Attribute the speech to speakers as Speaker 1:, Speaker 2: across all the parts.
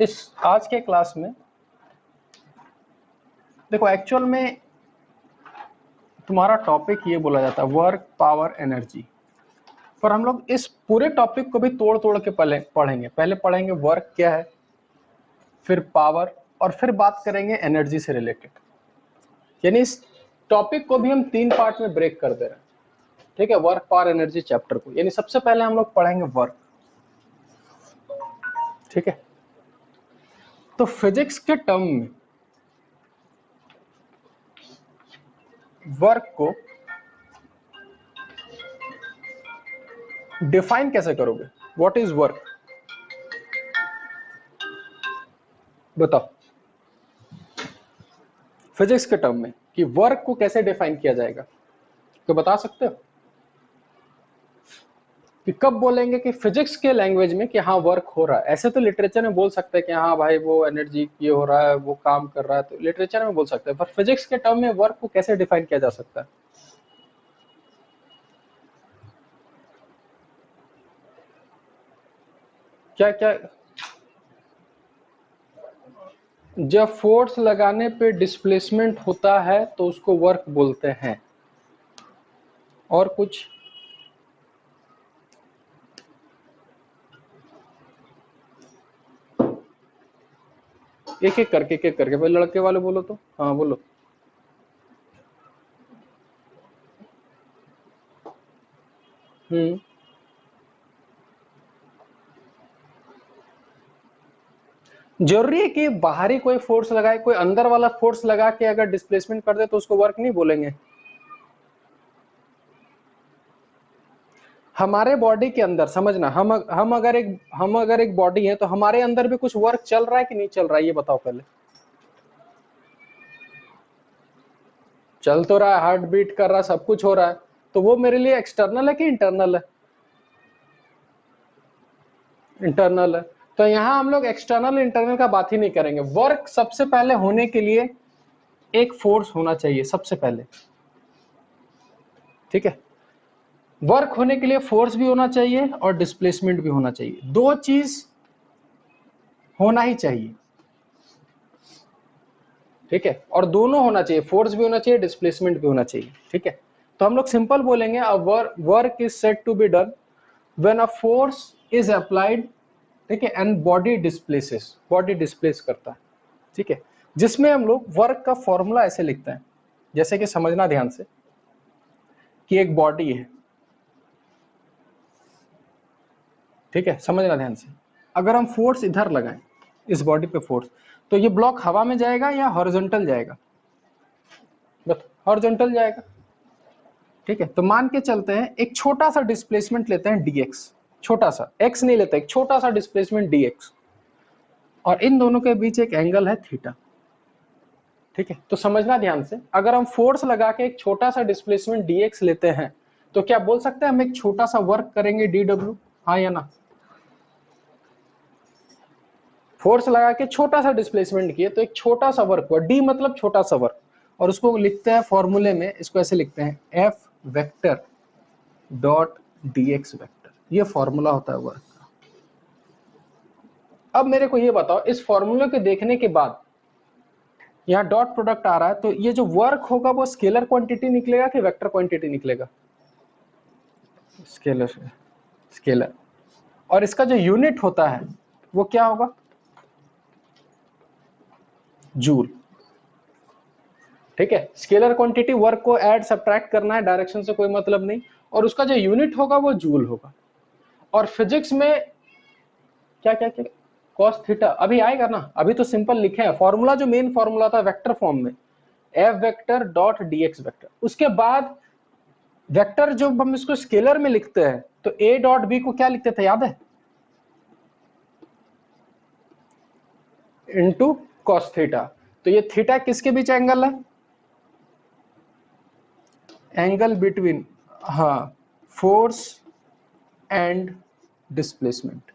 Speaker 1: इस आज के क्लास में देखो एक्चुअल में तुम्हारा टॉपिक ये बोला जाता है वर्क पावर एनर्जी, पर हम लोग इस पूरे टॉपिक को भी तोड़ तोड़ के पढ़ेंगे। पहले पढ़ेंगे वर्क क्या है, फिर पावर, और फिर बात करेंगे एनर्जी से रिलेटेड। यानी इस टॉपिक को भी हम 3 पार्ट में ब्रेक कर दे रहे हैं, ठीक है, वर्क पावर एनर्जी चैप्टर को। यानी सबसे पहले हम लोग पढ़ेंगे वर्क, ठीक है। तो फिजिक्स के टर्म में वर्क को डिफाइन कैसे करोगे? व्हाट इज वर्क, बताओ फिजिक्स के टर्म में कि वर्क को कैसे डिफाइन किया जाएगा, तो बता सकते हो कि कब बोलेंगे कि फिजिक्स के लैंग्वेज में कि हाँ वर्क हो रहा है। ऐसे तो लिटरेचर में बोल सकते हैं कि हाँ भाई वो एनर्जी ये हो रहा है, वो काम कर रहा है, तो लिटरेचर में बोल सकते हैं, पर फिजिक्स के टर्म में वर्क को कैसे डिफाइन किया जा सकता है? क्या क्या जब फोर्स लगाने पे डिस्प्लेसमेंट होता है तो उसको वर्क बोलते हैं। और कुछ? एक एक करके पहले लड़के वाले बोलो तो। हाँ बोलो। जरूरी है कि बाहरी कोई फोर्स लगाए, कोई अंदर वाला फोर्स लगा के अगर डिस्प्लेसमेंट कर दे तो उसको वर्क नहीं बोलेंगे? हमारे बॉडी के अंदर समझना, हम अगर एक बॉडी है तो हमारे अंदर भी कुछ वर्क चल रहा है कि नहीं चल रहा है, ये बताओ पहले। चल तो रहा है, हार्ट बीट कर रहा है, सब कुछ हो रहा है, तो वो मेरे लिए एक्सटर्नल है कि इंटरनल है? इंटरनल है। तो यहां हम लोग एक्सटर्नल इंटरनल का बात ही नहीं करेंगे। वर्क सबसे पहले होने के लिए एक फोर्स होना चाहिए सबसे पहले, ठीक है। वर्क होने के लिए फोर्स भी होना चाहिए और डिस्प्लेसमेंट भी होना चाहिए, दो चीज होना ही चाहिए, ठीक है। और दोनों होना चाहिए, फोर्स भी होना चाहिए, डिस्प्लेसमेंट भी होना चाहिए, ठीक है। तो हम लोग सिंपल बोलेंगे work is said to be done when a force is applied, ठीक है, and body displaces, body displace करता है, ठीक है। जिसमें हम लोग वर्क का फॉर्मूला ऐसे लिखते हैं, जैसे कि समझना ध्यान से कि एक बॉडी है, ठीक है, समझना ध्यान से। अगर हम फोर्स इधर लगाएं, इस बॉडी पे फोर्स, तो ये ब्लॉक हवा में जाएगा या हॉरिजॉन्टल जाएगा? हॉरिजॉन्टल जाएगा, ठीक है। तो मान के चलते हैं एक छोटा सा डिस्प्लेसमेंट लेते हैं dx, छोटा सा, x नहीं लेते, एक छोटा सा डिस्प्लेसमेंट dx, और इन दोनों के बीच एक एंगल है थीटा, ठीक है। तो समझना ध्यान से, अगर हम फोर्स लगा के एक छोटा सा डिस्प्लेसमेंट dx लेते हैं तो क्या बोल सकते हैं हम एक छोटा सा वर्क करेंगे dw, हाँ या ना? फोर्स लगा के छोटा सा डिस्प्लेसमेंट किए तो एक छोटा सा वर्क हुआ, d मतलब छोटा सा वर्क, और उसको लिखते हैं फॉर्मूले में, इसको ऐसे लिखते हैं f vector dot dx vector, ये फॉर्मूला होता है वर्क का। अब मेरे को ये बताओ, इस फॉर्मूले को देखने के बाद यहाँ डॉट प्रोडक्ट आ रहा है, तो ये जो वर्क होगा वो स्केलर क्वांटिटी निकलेगा कि वेक्टर क्वांटिटी निकलेगा? Scalar, scalar. और इसका जो यूनिट होता है वो क्या होगा? जूल, ठीक है। स्केलर क्वांटिटी वर्क को ऐड सब्ट्रैक्ट करना है, डायरेक्शन से कोई मतलब नहीं, और उसका जो यूनिट होगा वो जूल होगा। और फिजिक्स में क्या क्या क्या, कॉस थीटा अभी आएगा ना, अभी तो सिंपल लिखे हैं फॉर्मूला, जो मेन फॉर्मूला था वेक्टर फॉर्म में, F vector dot dx vector. उसके बाद वेक्टर जो हम इसको स्केलर में लिखते हैं तो ए डॉट बी को क्या लिखते थे, याद है? Into cos theta. तो ये थीटा किसके बीच एंगल है? एंगल बिटवीन, हाँ, फोर्स एंड डिस्प्लेसमेंट,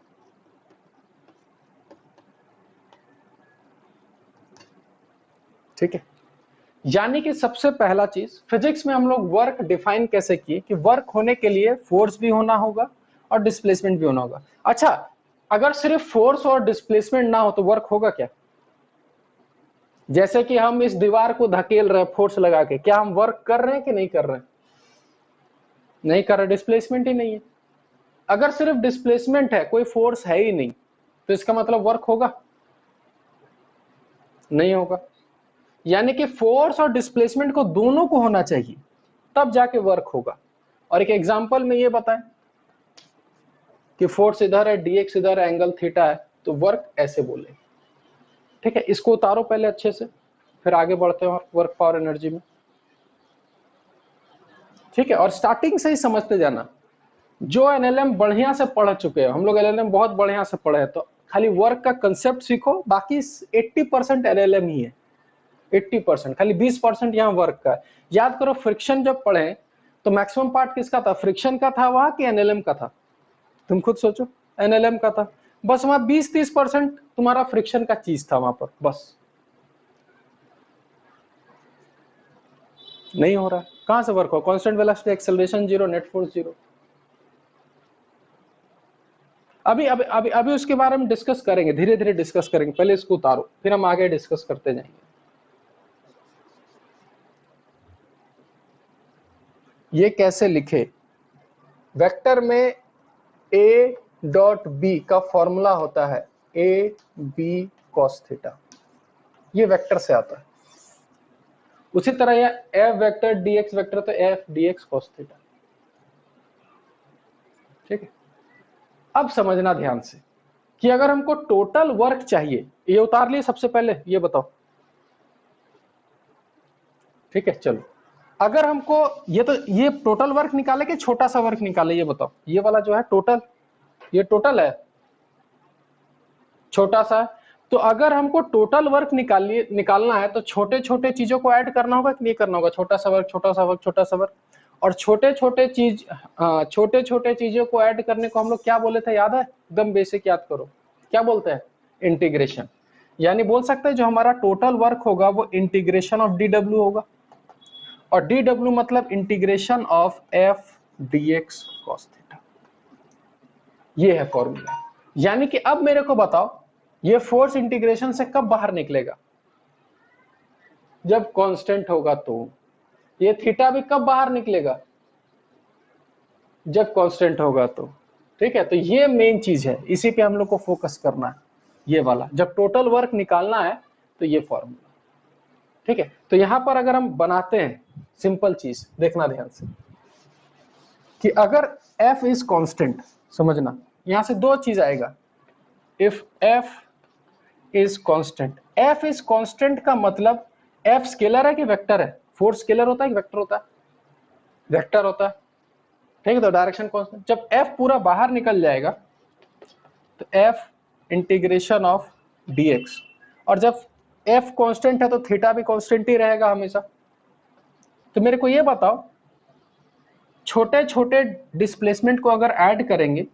Speaker 1: ठीक है। यानी कि सबसे पहला चीज फिजिक्स में हम लोग वर्क डिफाइन कैसे किए कि वर्क होने के लिए फोर्स भी होना होगा और डिस्प्लेसमेंट भी होना होगा। अच्छा, अगर सिर्फ फोर्स और डिस्प्लेसमेंट ना हो तो वर्क होगा क्या? जैसे कि हम इस दीवार को धकेल रहे हैं फोर्स लगा के, क्या हम वर्क कर रहे हैं कि नहीं कर रहे हैं? नहीं कर रहे, डिस्प्लेसमेंट ही नहीं है। अगर सिर्फ डिस्प्लेसमेंट है, कोई फोर्स है ही नहीं, तो इसका मतलब वर्क होगा? नहीं होगा। यानी कि फोर्स और डिस्प्लेसमेंट को दोनों को होना चाहिए, तब जाके वर्क होगा। और एक एग्जांपल में ये बताएं कि फोर्स इधर है, dx इधर है, एंगल थीटा है, तो वर्क ऐसे बोले। ठीक है, इसको उतारो पहले अच्छे से, फिर आगे बढ़ते हैं वर्क पावर एनर्जी में। ठीक है, और स्टार्टिंग से ही समझते जाना। जो एनएलएम बढ़िया से पढ़ चुके हैं, हम लोग एलएलएम बहुत बढ़िया से पढ़े हैं, तो खाली वर्क का कंसेप्ट सीखो, बाकी 80% एलएलएम ही है। 80%, खाली 20% यहाँ वर्क का है। याद करो, फ्रिक्शन जब पढ़े तो मैक्सिमम पार्ट किसका था? फ्रिक्शन का था वहां कि एनएलएम का था? तुम खुद सोचो, एनएलएम का था। बस वहां 20-30% तुम्हारा फ्रिक्शन का चीज था वहां पर, बस। नहीं हो रहा, कहां से वर्क हो? Constant velocity, acceleration zero, net force zero. अभी अभी अभी अभी उसके बारे में डिस्कस करेंगे, धीरे धीरे डिस्कस करेंगे, पहले इसको उतारो, फिर हम आगे डिस्कस करते जाएंगे। ये कैसे लिखे? वेक्टर में a डॉट बी का फॉर्मूला होता है ए बी कॉस थीटा, ये वेक्टर से आता है। उसी तरह यह एफ वेक्टर dx वेक्टर, तो एफ dx कॉस थीटा। ठीक है, अब समझना ध्यान से कि अगर हमको टोटल वर्क चाहिए, ये उतार लिए सबसे पहले, ये बताओ। ठीक है, चलो, अगर हमको ये टोटल वर्क निकाले कि छोटा सा वर्क निकाले, ये बताओ। ये वाला जो है टोटल, ये टोटल है, छोटा सा। तो अगर हमको टोटल वर्क निकालना है तो छोटे छोटे चीजों को ऐड करना होगा कि नहीं करना होगा? छोटा सा वर्क, छोटा सा वर्क, छोटा सा वर्क। और छोटे छोटे चीजों को ऐड करने को हम लोग क्या बोले थे, याद है? एकदम बेसिक याद करो, क्या बोलते हैं? इंटीग्रेशन। यानी बोल सकते हैं जो हमारा टोटल वर्क होगा वो इंटीग्रेशन ऑफ डी डब्ल्यू होगा। और डी डब्ल्यू मतलब integration of F D x cos theta. ये है फॉर्मूला। यानी कि अब मेरे को बताओ, ये फोर्स इंटीग्रेशन से कब बाहर निकलेगा? जब कांस्टेंट होगा। तो ये थीटा भी कब बाहर निकलेगा? जब कांस्टेंट होगा। तो ठीक है, तो ये मेन चीज है, इसी पे हम लोग को फोकस करना है, ये वाला। जब टोटल वर्क निकालना है तो ये फॉर्मूला। ठीक है, तो यहां पर अगर हम बनाते हैं सिंपल चीज, देखना ध्यान से कि अगर f इज कांस्टेंट, समझना यहां से दो चीज आएगा। If f is constant, f is constant का मतलब f स्केलर है कि वेक्टर है? फोर्स स्केलर होता है कि वेक्टर होता है? वेक्टर होता है। ठीक है, तो डायरेक्शन कांस्टेंट। जब f पूरा बाहर निकल जाएगा तो f इंटीग्रेशन ऑफ dx, और जब f कांस्टेंट है तो थीटा भी कांस्टेंट ही रहेगा हमेशा। तो मेरे को ये बताओ, छोटे छोटे डिस्प्लेसमेंट को अगर ऐड करेंगे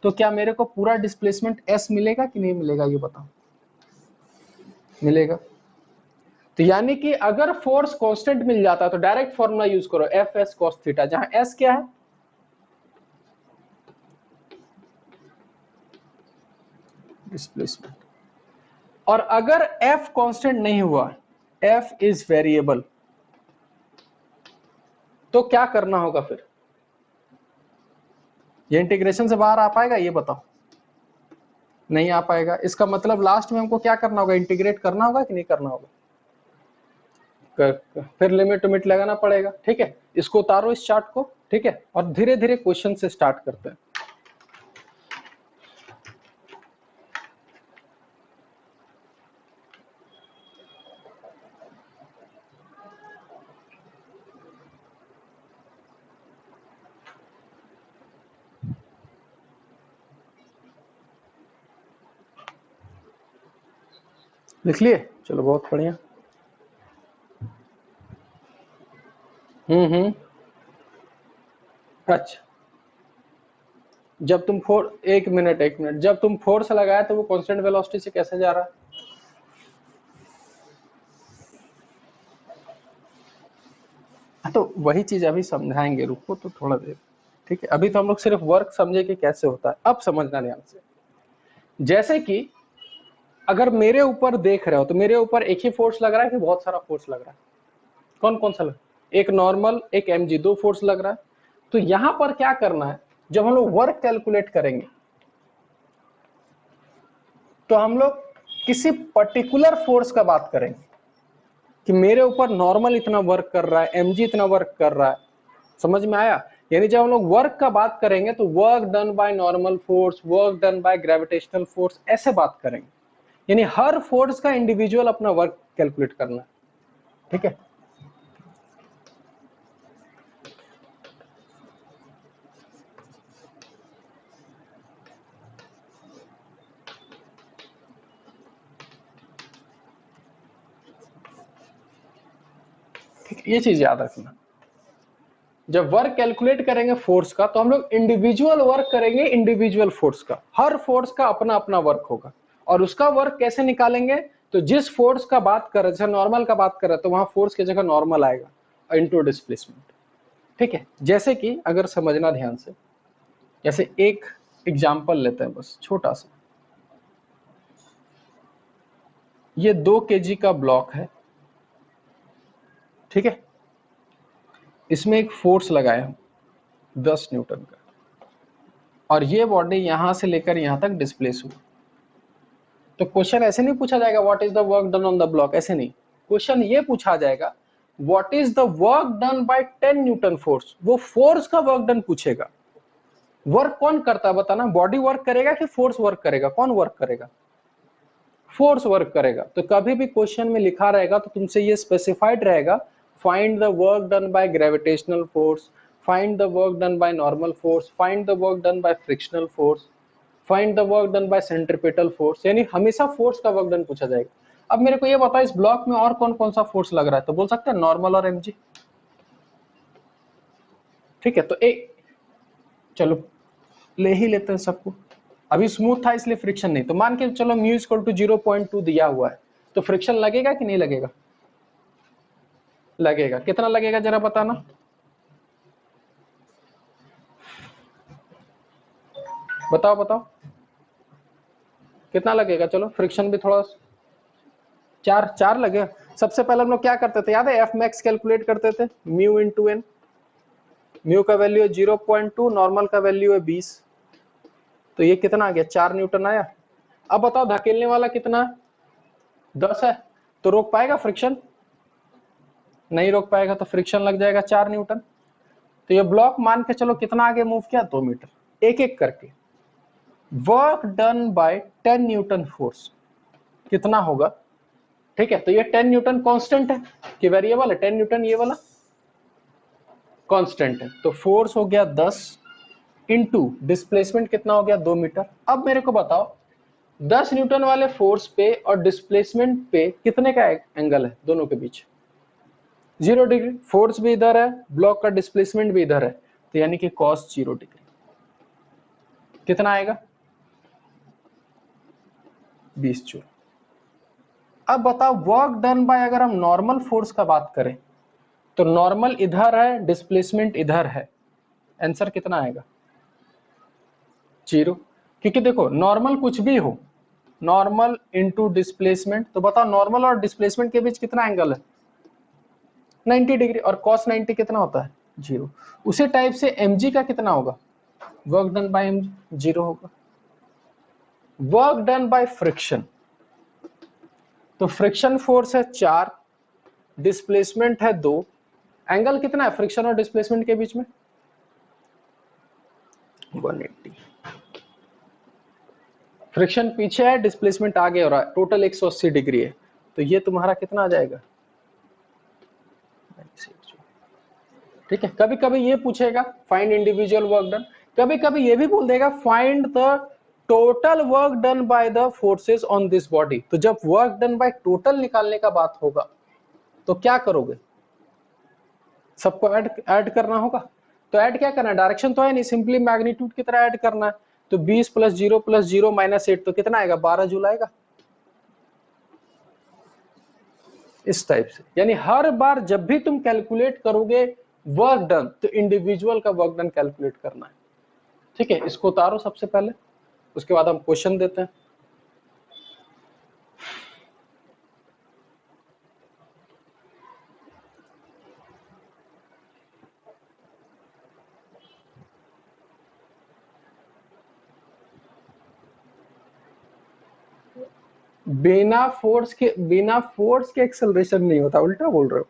Speaker 1: तो क्या मेरे को पूरा डिस्प्लेसमेंट s मिलेगा कि नहीं मिलेगा? ये बताओ। मिलेगा। तो यानी कि अगर फोर्स कांस्टेंट मिल जाता है तो डायरेक्ट फॉर्मूला यूज करो, एफ एस कॉस थीटा, जहां s क्या है? डिस्प्लेसमेंट। और अगर f कांस्टेंट नहीं हुआ, f इज वेरिएबल, तो क्या करना होगा फिर? ये इंटीग्रेशन से बाहर आ पाएगा? ये बताओ। नहीं आ पाएगा। इसका मतलब लास्ट में हमको क्या करना होगा? इंटीग्रेट करना होगा कि नहीं करना होगा? फिर लिमिट लिमिट लगाना पड़ेगा। ठीक है, इसको उतारो इस चार्ट को। ठीक है, और धीरे धीरे क्वेश्चन से स्टार्ट करते हैं। लिख लिए? चलो बहुत बढ़िया। अच्छा, जब तुम एक मिनट, जब तुम फोर्स लगाया तो वो कांस्टेंट वेलोसिटी से कैसे जा रहा है? तो वही चीज अभी समझाएंगे, रुको तो थोड़ा देर। ठीक है, अभी तो हम लोग सिर्फ वर्क समझे कि कैसे होता है, अब समझना ध्यान से। जैसे कि अगर मेरे ऊपर देख रहे हो तो मेरे ऊपर एक ही फोर्स लग रहा है कि बहुत सारा फोर्स लग रहा है? कौन कौन सा लग, एक नॉर्मल एक mg, दो फोर्स लग रहा है। तो यहां पर क्या करना है, जब हम लोग वर्क कैलकुलेट करेंगे तो हम लोग किसी पर्टिकुलर फोर्स का बात करेंगे कि मेरे ऊपर नॉर्मल इतना वर्क कर रहा है, mg इतना वर्क कर रहा है। समझ में आया? यानी जब हम लोग वर्क का बात करेंगे तो work done by normal force, work done by gravitational force, ऐसे बात करेंगे। यानी हर फोर्स का इंडिविजुअल अपना वर्क कैलकुलेट करना है। ठीक है, ये चीज याद रखना। जब वर्क कैलकुलेट करेंगे फोर्स का तो हम लोग इंडिविजुअल वर्क करेंगे, इंडिविजुअल फोर्स का। हर फोर्स का अपना अपना वर्क होगा और उसका वर्क कैसे निकालेंगे, तो जिस फोर्स का बात कर रहे, जैसे नॉर्मल का बात कर रहे तो वहां फोर्स की जगह नॉर्मल आएगा इनटू डिस्प्लेसमेंट। ठीक है, जैसे कि अगर समझना ध्यान से, जैसे एक एग्जांपल लेते हैं बस छोटा सा। ये 2 kg का ब्लॉक है, ठीक है, इसमें एक फोर्स लगाया हूं 10 न्यूटन का, और ये बॉडी यहां से लेकर यहां तक डिस्प्लेस हुई। तो क्वेश्चन ऐसे नहीं पूछा जाएगा what is the work done on the block, ऐसे नहीं। क्वेश्चन ये पूछा जाएगा what is the work done bye 10 Newton force. वो फोर्स का वर्क डन पूछेगा। वर्क कौन करता है बताना, बॉडी वर्क करेगा कि फोर्स वर्क करेगा? कौन वर्क करेगा? फोर्स वर्क करेगा। तो कभी भी क्वेश्चन में लिखा रहेगा तो तुमसे ये स्पेसिफाइड रहेगा, find the work done by gravitational force, find the work done by normal force, find the work done bye frictional force, find the work done bye centripetal force. यानी हमेशा फोर्स का वर्क डन पूछा जाएगा। अब मेरे को ये बता, इस ब्लॉक में और कौन कौन सा फोर्स लग रहा है? तो बोल सकते हैं नॉर्मल और mg। ठीक है, तो चलो ले ही लेते हैं सबको। अभी स्मूथ था इसलिए फ्रिक्शन नहीं, तो मान के चलो म्यू इक्वल टू 0.2 दिया हुआ है, तो फ्रिक्शन लगेगा कि नहीं लगेगा? लगेगा। कितना लगेगा जरा बताना, बताओ बताओ कितना लगेगा? चलो फ्रिक्शन भी थोड़ा, चार लगे। सबसे पहले हम लोग क्या करते थे याद है, एफ मैक्स कैलकुलेट करते थे, म्यू इंटू एन। म्यू का वैल्यू है 0.2, नॉर्मल का वैल्यू है 20, तो ये कितना आ गया? 4 न्यूटन आया। अब बताओ धकेलने वाला कितना है? 10 है। तो रोक पाएगा फ्रिक्शन? नहीं रोक पाएगा, तो फ्रिक्शन लग जाएगा 4 न्यूटन। तो ये ब्लॉक मान के चलो कितना आगे मूव किया? 2 मीटर। एक एक करके work done bye 10 Newton force कितना होगा? ठीक है, तो ये 10 न्यूटन कांस्टेंट है कि वेरिएबल है? 10 न्यूटन ये वाला कांस्टेंट है, तो फोर्स हो गया 10 इंटू डिस्प्लेसमेंट कितना हो गया? 2 मीटर। अब मेरे को बताओ 10 न्यूटन वाले फोर्स पे और डिस्प्लेसमेंट पे कितने का एंगल है दोनों के बीच? 0 डिग्री। फोर्स भी इधर है, ब्लॉक का डिस्प्लेसमेंट भी इधर है, तो यानी कि cos 0 डिग्री। कितना आएगा? 20 जूल। अब बताओ वर्क डन बाय, अगर हम नॉर्मल फोर्स का बात करें तो नॉर्मल इधर है, डिस्प्लेसमेंट इधर है, आंसर कितना आएगा? 0। क्योंकि देखो नॉर्मल कुछ भी हो, नॉर्मल इंटू डिस्प्लेसमेंट, तो बताओ नॉर्मल और डिस्प्लेसमेंट के बीच कितना एंगल है? 90 डिग्री। और cos 90 कितना होता है? 0। उसी टाइप से mg का कितना होगा? वर्क डन बाय mg 0 होगा। वर्क डन बाय फ्रिक्शन, तो फ्रिक्शन फोर्स है 4, डिस्प्लेसमेंट है 2, एंगल कितना है फ्रिक्शन और डिस्प्लेसमेंट के बीच में? 180। फ्रिक्शन पीछे है, डिस्प्लेसमेंट आगे हो रहा है, टोटल 180 डिग्री है, तो ये तुम्हारा कितना आ जाएगा? ठीक है, कभी कभी ये पूछेगा फाइंड इंडिविजुअल वर्क डन, कभी कभी ये भी बोल देगा find the total work done by the forces on this body. तो जब वर्क डन बाय टोटल निकालने का बात होगा तो क्या करोगे? सबको ऐड करना होगा। तो ऐड क्या करना है? डायरेक्शन तो है नहीं, सिंपली मैग्नीट्यूड की तरह ऐड करना है। तो 20 प्लस 0 प्लस 0 माइनस 8, तो कितना आएगा? 12 जूल आएगा। इस टाइप से, यानी हर बार जब भी तुम कैलकुलेट करोगे वर्क डन तो इंडिविजुअल का वर्क डन कैलकुलेट करना है। ठीक है, इसको उतारो सबसे पहले, उसके बाद हम क्वेश्चन देते हैं। बिना फोर्स के एक्सेलरेशन नहीं होता, उल्टा बोल रहे हो।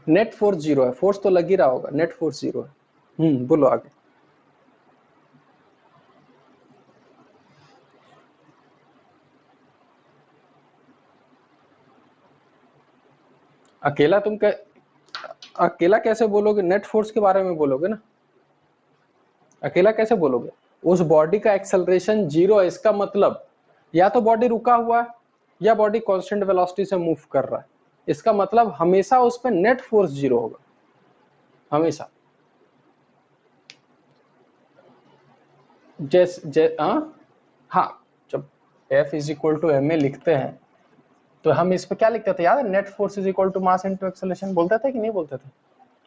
Speaker 1: नेट फोर्स जीरो है, फोर्स तो लग ही रहा होगा, नेट फोर्स जीरो है। बोलो आगे। अकेला अकेला कैसे बोलोगे? नेट फोर्स के बारे में बोलोगे ना, अकेला कैसे बोलोगे? उस बॉडी का एक्सेलरेशन जीरो है, इसका मतलब या तो बॉडी रुका हुआ है या बॉडी कांस्टेंट वेलोसिटी से मूव कर रहा है। इसका मतलब हमेशा उस पर नेट फोर्स जीरो होगा, हमेशा। हाँ, जब F is equal to m a लिखते हैं तो हम इस पे क्या लिखते थे यार? Net force is equal to mass into acceleration बोलते थे कि नहीं बोलते थे?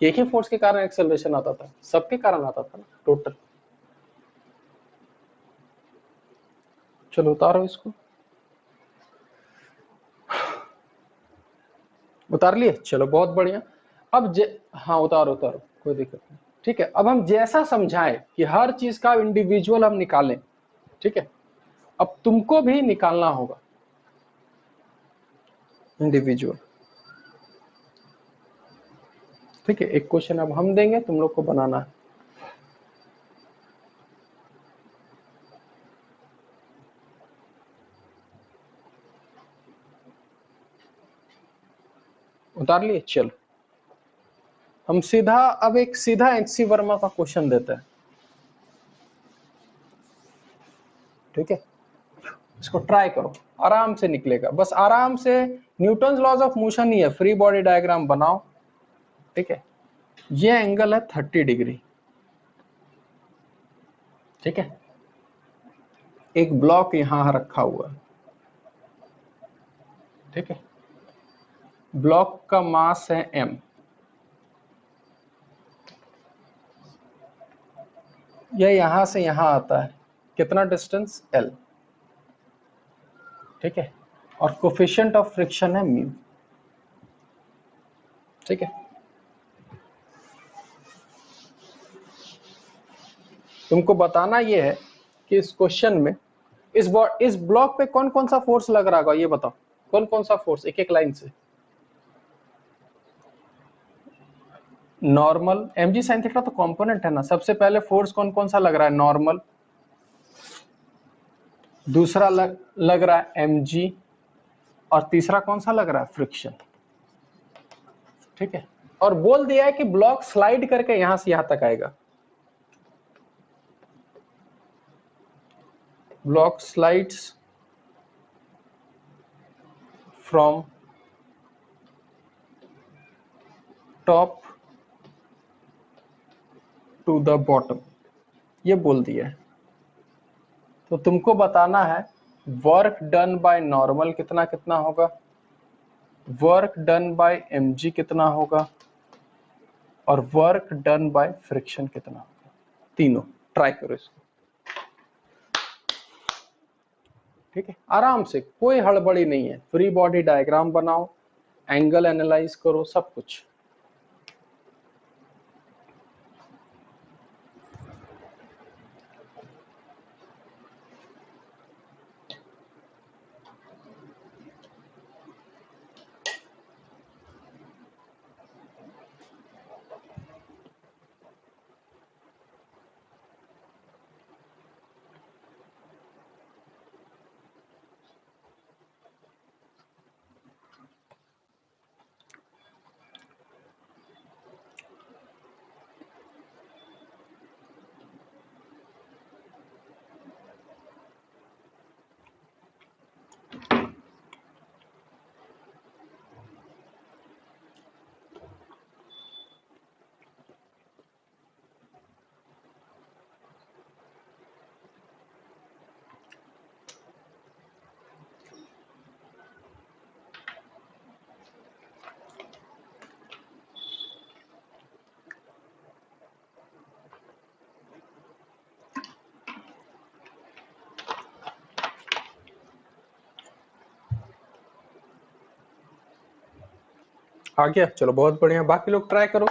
Speaker 1: एक ही फोर्स के कारण एक्सेलरेशन आता था, सबके कारण आता था ना, टोटल। चलो उतारो इसको, उतार लिए? चलो बहुत बढ़िया। अब हाँ उतारो उतारो, कोई दिक्कत नहीं। ठीक है, अब हम जैसा समझाएं कि हर चीज का इंडिविजुअल हम निकालें, ठीक है, अब तुमको भी निकालना होगा इंडिविजुअल। ठीक है, एक क्वेश्चन अब हम देंगे, तुम लोग को बनाना है। उतार लिए? चलो हम सीधा अब एक सीधा एचसी वर्मा का क्वेश्चन देते हैं। ठीक है, इसको ट्राई करो, आराम से निकलेगा, बस आराम से। न्यूटन लॉज ऑफ मोशन ही है, फ्री बॉडी डायग्राम बनाओ। ठीक है, ये एंगल है 30 डिग्री। ठीक है, एक ब्लॉक यहां रखा हुआ है। ठीक है, ब्लॉक का मास है m, यह यहां से यहां आता है, कितना डिस्टेंस? l। ठीक है, और कोफिशिएंट ऑफ फ्रिक्शन है म्यू। ठीक है, तुमको बताना यह है कि इस क्वेश्चन में इस ब्लॉक पे कौन कौन सा फोर्स लग रहा होगा, ये बताओ। कौन कौन सा फोर्स, एक एक लाइन से। नॉर्मल, mg sin थीटा तो कंपोनेंट है ना। सबसे पहले फोर्स कौन कौन सा लग रहा है? नॉर्मल। दूसरा लग रहा है mg, और तीसरा कौन सा लग रहा है? फ्रिक्शन। ठीक है, और बोल दिया है कि ब्लॉक स्लाइड करके यहां से यहां तक आएगा। Block slides from top to the bottom, ये बोल दिया है। तो तुमको बताना है वर्क डन बाय नॉर्मल कितना कितना होगा, वर्क डन बाय mg कितना होगा, और वर्क डन बाय फ्रिक्शन कितना होगा। तीनों ट्राई करो इसको। ठीक है, आराम से, कोई हड़बड़ी नहीं है। फ्री बॉडी डायग्राम बनाओ, एंगल एनालाइज करो, सब कुछ। आ गया? चलो बहुत बढ़िया, बाकी लोग ट्राई करो।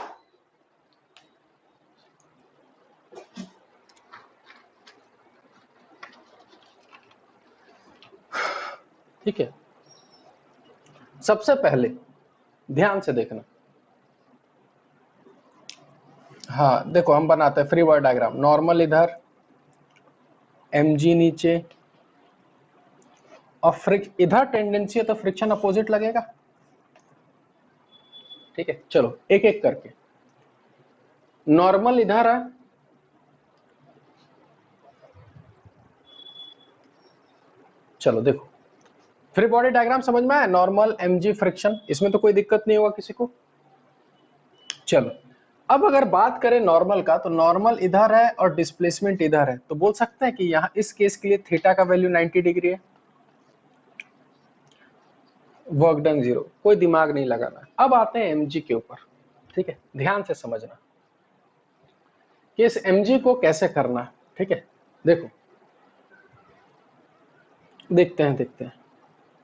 Speaker 1: ठीक है, सबसे पहले ध्यान से देखना। हाँ देखो, हम बनाते हैं फ्री बॉडी डायग्राम। नॉर्मल इधर, mg नीचे, और इधर टेंडेंसी है तो फ्रिक्शन अपोजिट लगेगा। ठीक है, चलो एक एक करके। नॉर्मल इधर है, चलो देखो फ्री बॉडी डायग्राम समझ में आया। नॉर्मल, mg, फ्रिक्शन, इसमें तो कोई दिक्कत नहीं होगा किसी को। चलो अब अगर बात करें नॉर्मल का, तो नॉर्मल इधर है और डिस्प्लेसमेंट इधर है, तो बोल सकते हैं कि यहाँ इस केस के लिए थीटा का वैल्यू 90 डिग्री है। वर्क डन 0, कोई दिमाग नहीं लगाना। अब आते हैं mg के ऊपर। ठीक है, ध्यान से समझना कि इस mg को कैसे करना है। ठीक है, देखो देखते हैं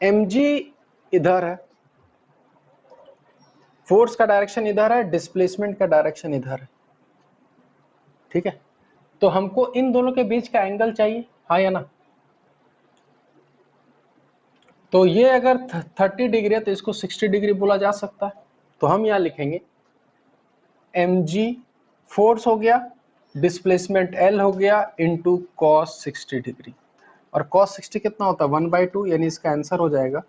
Speaker 1: mg इधर है, फोर्स का डायरेक्शन इधर है, डिस्प्लेसमेंट का डायरेक्शन इधर है। ठीक है, तो हमको इन दोनों के बीच का एंगल चाहिए, हाँ या ना। तो ये अगर 30 डिग्री है तो इसको 60 डिग्री बोला जा सकता है। तो हम यहां लिखेंगे mg फोर्स हो गया, डिस्प्लेसमेंट L हो गया, इंटू कॉस 60 डिग्री। और कॉस 60 कितना होता है 1/2, यानी इसका आंसर हो जाएगा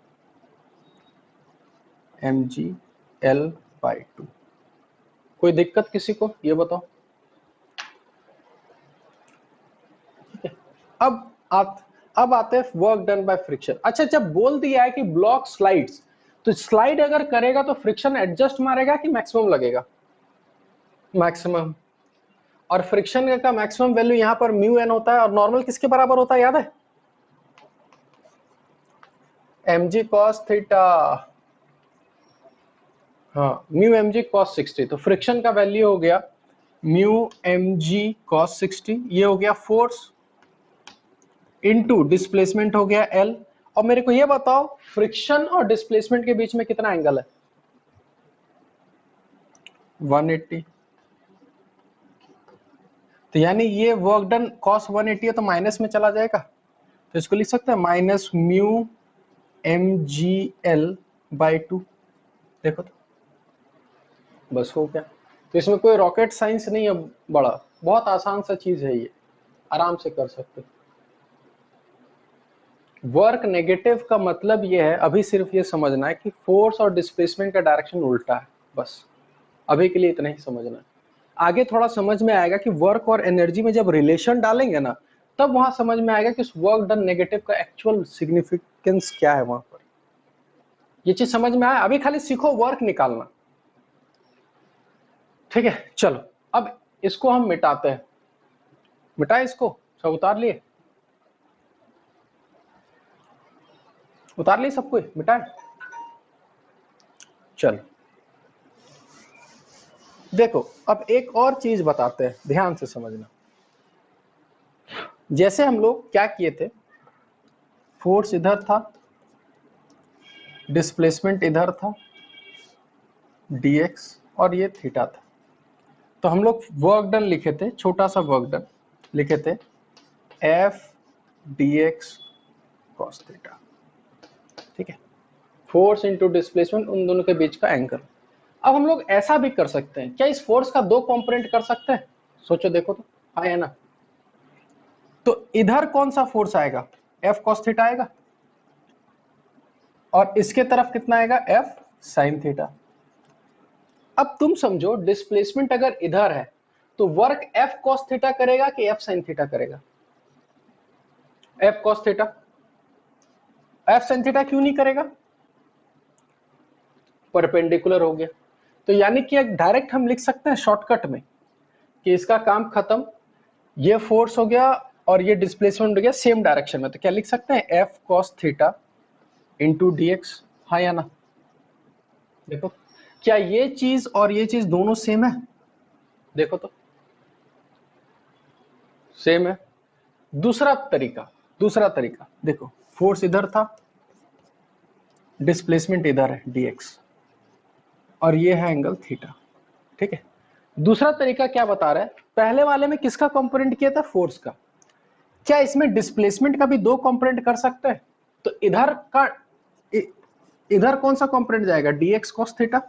Speaker 1: mg L/2। कोई दिक्कत किसी को, ये बताओ। ठीक है, अब आते हैं वर्क डन बाय फ्रिक्शन। अच्छा, जब बोल दिया है कि ब्लॉक स्लाइड्स, तो स्लाइड अगर करेगा तो फ्रिक्शन एडजस्ट मारेगा कि मैक्सिमम लगेगा? मैक्सिमम। और फ्रिक्शन का मैक्सिमम वैल्यू यहां पर म्यू एन होता है, और नॉर्मल किसके बराबर होता है याद है? mg cos थीटा, हाँ म्यू mg cos 60। तो फ्रिक्शन का वैल्यू हो गया म्यू mg cos 60, ये हो गया फोर्स, इनटू डिस्प्लेसमेंट हो गया L। और मेरे को ये बताओ फ्रिक्शन और डिस्प्लेसमेंट के बीच में कितना एंगल है? 180। तो यानी ये वर्क डन cos 180 है तो माइनस में चला जाएगा, तो इसको लिख सकते हैं माइनस म्यू mgl/2। देखो तो, बस हो गया। तो इसमें कोई रॉकेट साइंस नहीं है बड़ा, बहुत आसान सा चीज है, ये आराम से कर सकते। वर्क नेगेटिव का मतलब ये है, अभी सिर्फ ये समझना है कि फोर्स और डिस्प्लेसमेंट का डायरेक्शन उल्टा है, बस अभी के लिए इतना ही समझना है। आगे थोड़ा समझ में आएगा कि वर्क और एनर्जी में जब रिलेशन डालेंगे ना, तब वहां समझ में आएगा कि उस वर्क डन नेगेटिव का एक्चुअल सिग्निफिकेंस क्या है वहां पर। ये चीज समझ में आया, अभी खाली सीखो वर्क निकालना। ठीक है, चलो अब इसको हम मिटाते हैं। मिटाए इसको, सब उतार लिए? उतार लिए सब कुछ, मिटाए? चलो देखो, अब एक और चीज बताते हैं, ध्यान से समझना। जैसे हम लोग क्या किए थे, फोर्स इधर था, डिस्प्लेसमेंट इधर था dx, और ये थीटा था। तो हम लोग वर्क डन लिखे थे, छोटा सा वर्क डन लिखे थे, f dx cos थीटा। ठीक है, फोर्स इंटू डिस्प्लेसमेंट, उन दोनों के बीच का एंगल। अब हम लोग ऐसा भी कर सकते हैं, क्या इस फोर्स का 2 कंपोनेंट कर सकते हैं? सोचो देखो तो, आया ना। तो इधर कौन सा फोर्स आएगा? f cos थीटा आएगा, और इसके तरफ कितना आएगा? f sin theta. अब तुम समझो डिस्प्लेसमेंट अगर इधर है तो वर्क f cos थीटा करेगा कि f sin थीटा करेगा? f cos theta. f sin theta क्यों नहीं करेगा? परपेंडिकुलर हो गया। तो यानी कि डायरेक्ट हम लिख सकते हैं शॉर्टकट में कि इसका काम खत्म, ये फोर्स हो गया और ये डिस्प्लेसमेंट हो गया सेम डायरेक्शन में, तो क्या लिख सकते हैं f cos theta into dx, हाँ या ना? देखो, क्या ये चीज और ये चीज दोनों सेम है? देखो तो, सेम है। दूसरा तरीका देखो, फोर्स इधर था, डिस्प्लेसमेंट इधर है dx, और ये है एंगल थीटा। ठीक है, दूसरा तरीका क्या बता रहा है, पहले वाले में किसका कंपोनेंट किया था? फोर्स का। क्या इसमें डिस्प्लेसमेंट का भी 2 कंपोनेंट कर सकते हैं? तो इधर कौन सा कंपोनेंट जाएगा, dx cos थीटा,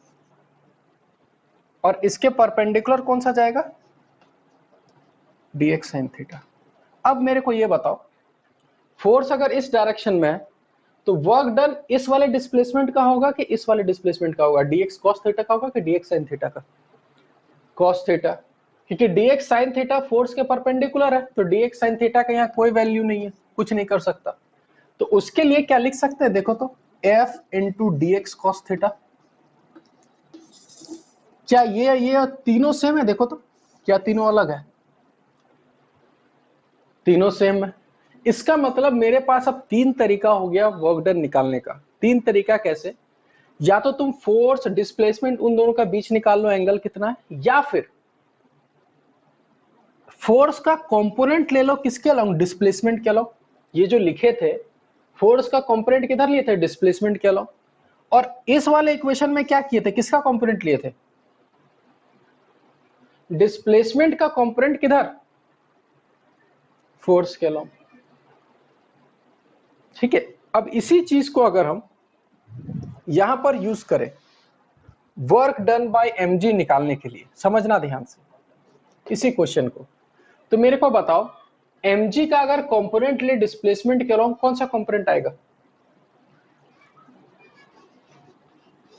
Speaker 1: और इसके परपेंडिकुलर कौन सा जाएगा, dx sin थीटा। अब मेरे को ये बताओ, फोर्स अगर इस डायरेक्शन में है तो वर्क डन इस वाले डिस्प्लेसमेंट का होगा कि इस वाले डिस्प्लेसमेंट का होगा, dx cos थीटा का होगा कि dx sin थीटा का, cos थीटा, क्योंकि dx sin थीटा फोर्स के परपेंडिकुलर है, तो dx sin थीटा का यहाँ कोई वैल्यू नहीं है, कुछ नहीं कर सकता। तो उसके लिए क्या लिख सकते हैं, देखो तो f into D x cos theta. क्या ये तीनों सेम है, देखो तो क्या तीनों अलग है, तीनों सेम है। इसका मतलब मेरे पास अब तीन तरीका हो गया वर्क डन निकालने का। तीन तरीका कैसे, या तो तुम फोर्स डिस्प्लेसमेंट उन दोनों का बीच निकाल लो एंगल कितना है, या फिर फोर्स का कंपोनेंट ले लो, किसके अलाउंग, डिस्प्लेसमेंट के अलाउंग। ये जो लिखे थे फोर्स का कंपोनेंट किधर लिए थे, डिस्प्लेसमेंट के अलाउंग, और इस वाले इक्वेशन में क्या किए थे, किसका कंपोनेंट लिए थे, डिस्प्लेसमेंट का कंपोनेंट किधर, फोर्स के अलाउंग। ठीक है, अब इसी चीज को अगर हम यहां पर यूज करें वर्क डन बाय mg निकालने के लिए, समझना ध्यान से इसी क्वेश्चन को, तो मेरे को बताओ mg का अगर कंपोनेंट ले डिस्प्लेसमेंट के अलाउंग, कौन सा कंपोनेंट आएगा,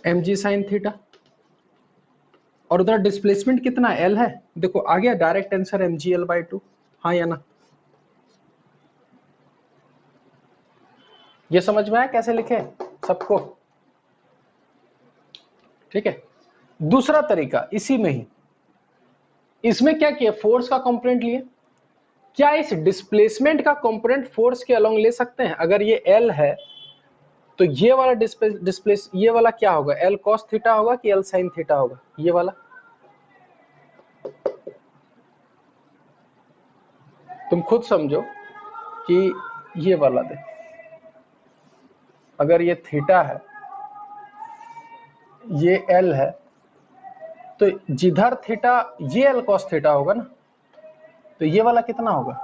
Speaker 1: mg sin थीटा, और उधर डिस्प्लेसमेंट कितना l है, देखो आ गया डायरेक्ट आंसर mgl/2, हाँ या ना। ये समझ में आया कैसे लिखे सबको, ठीक है। दूसरा तरीका इसी में ही, इसमें क्या किया, फोर्स का कंपोनेंट लिए, क्या इस डिस्प्लेसमेंट का कंपोनेंट फोर्स के अलोंग ले सकते हैं, अगर ये L है तो ये वाला डिस्प्लेस ये वाला क्या होगा, L cos थीटा होगा कि L sin थीटा होगा, ये वाला। तुम खुद समझो कि ये वाला दे, अगर ये थीटा है ये L है, तो जिधर थीटा ये L cos थीटा होगा ना, तो ये वाला कितना होगा,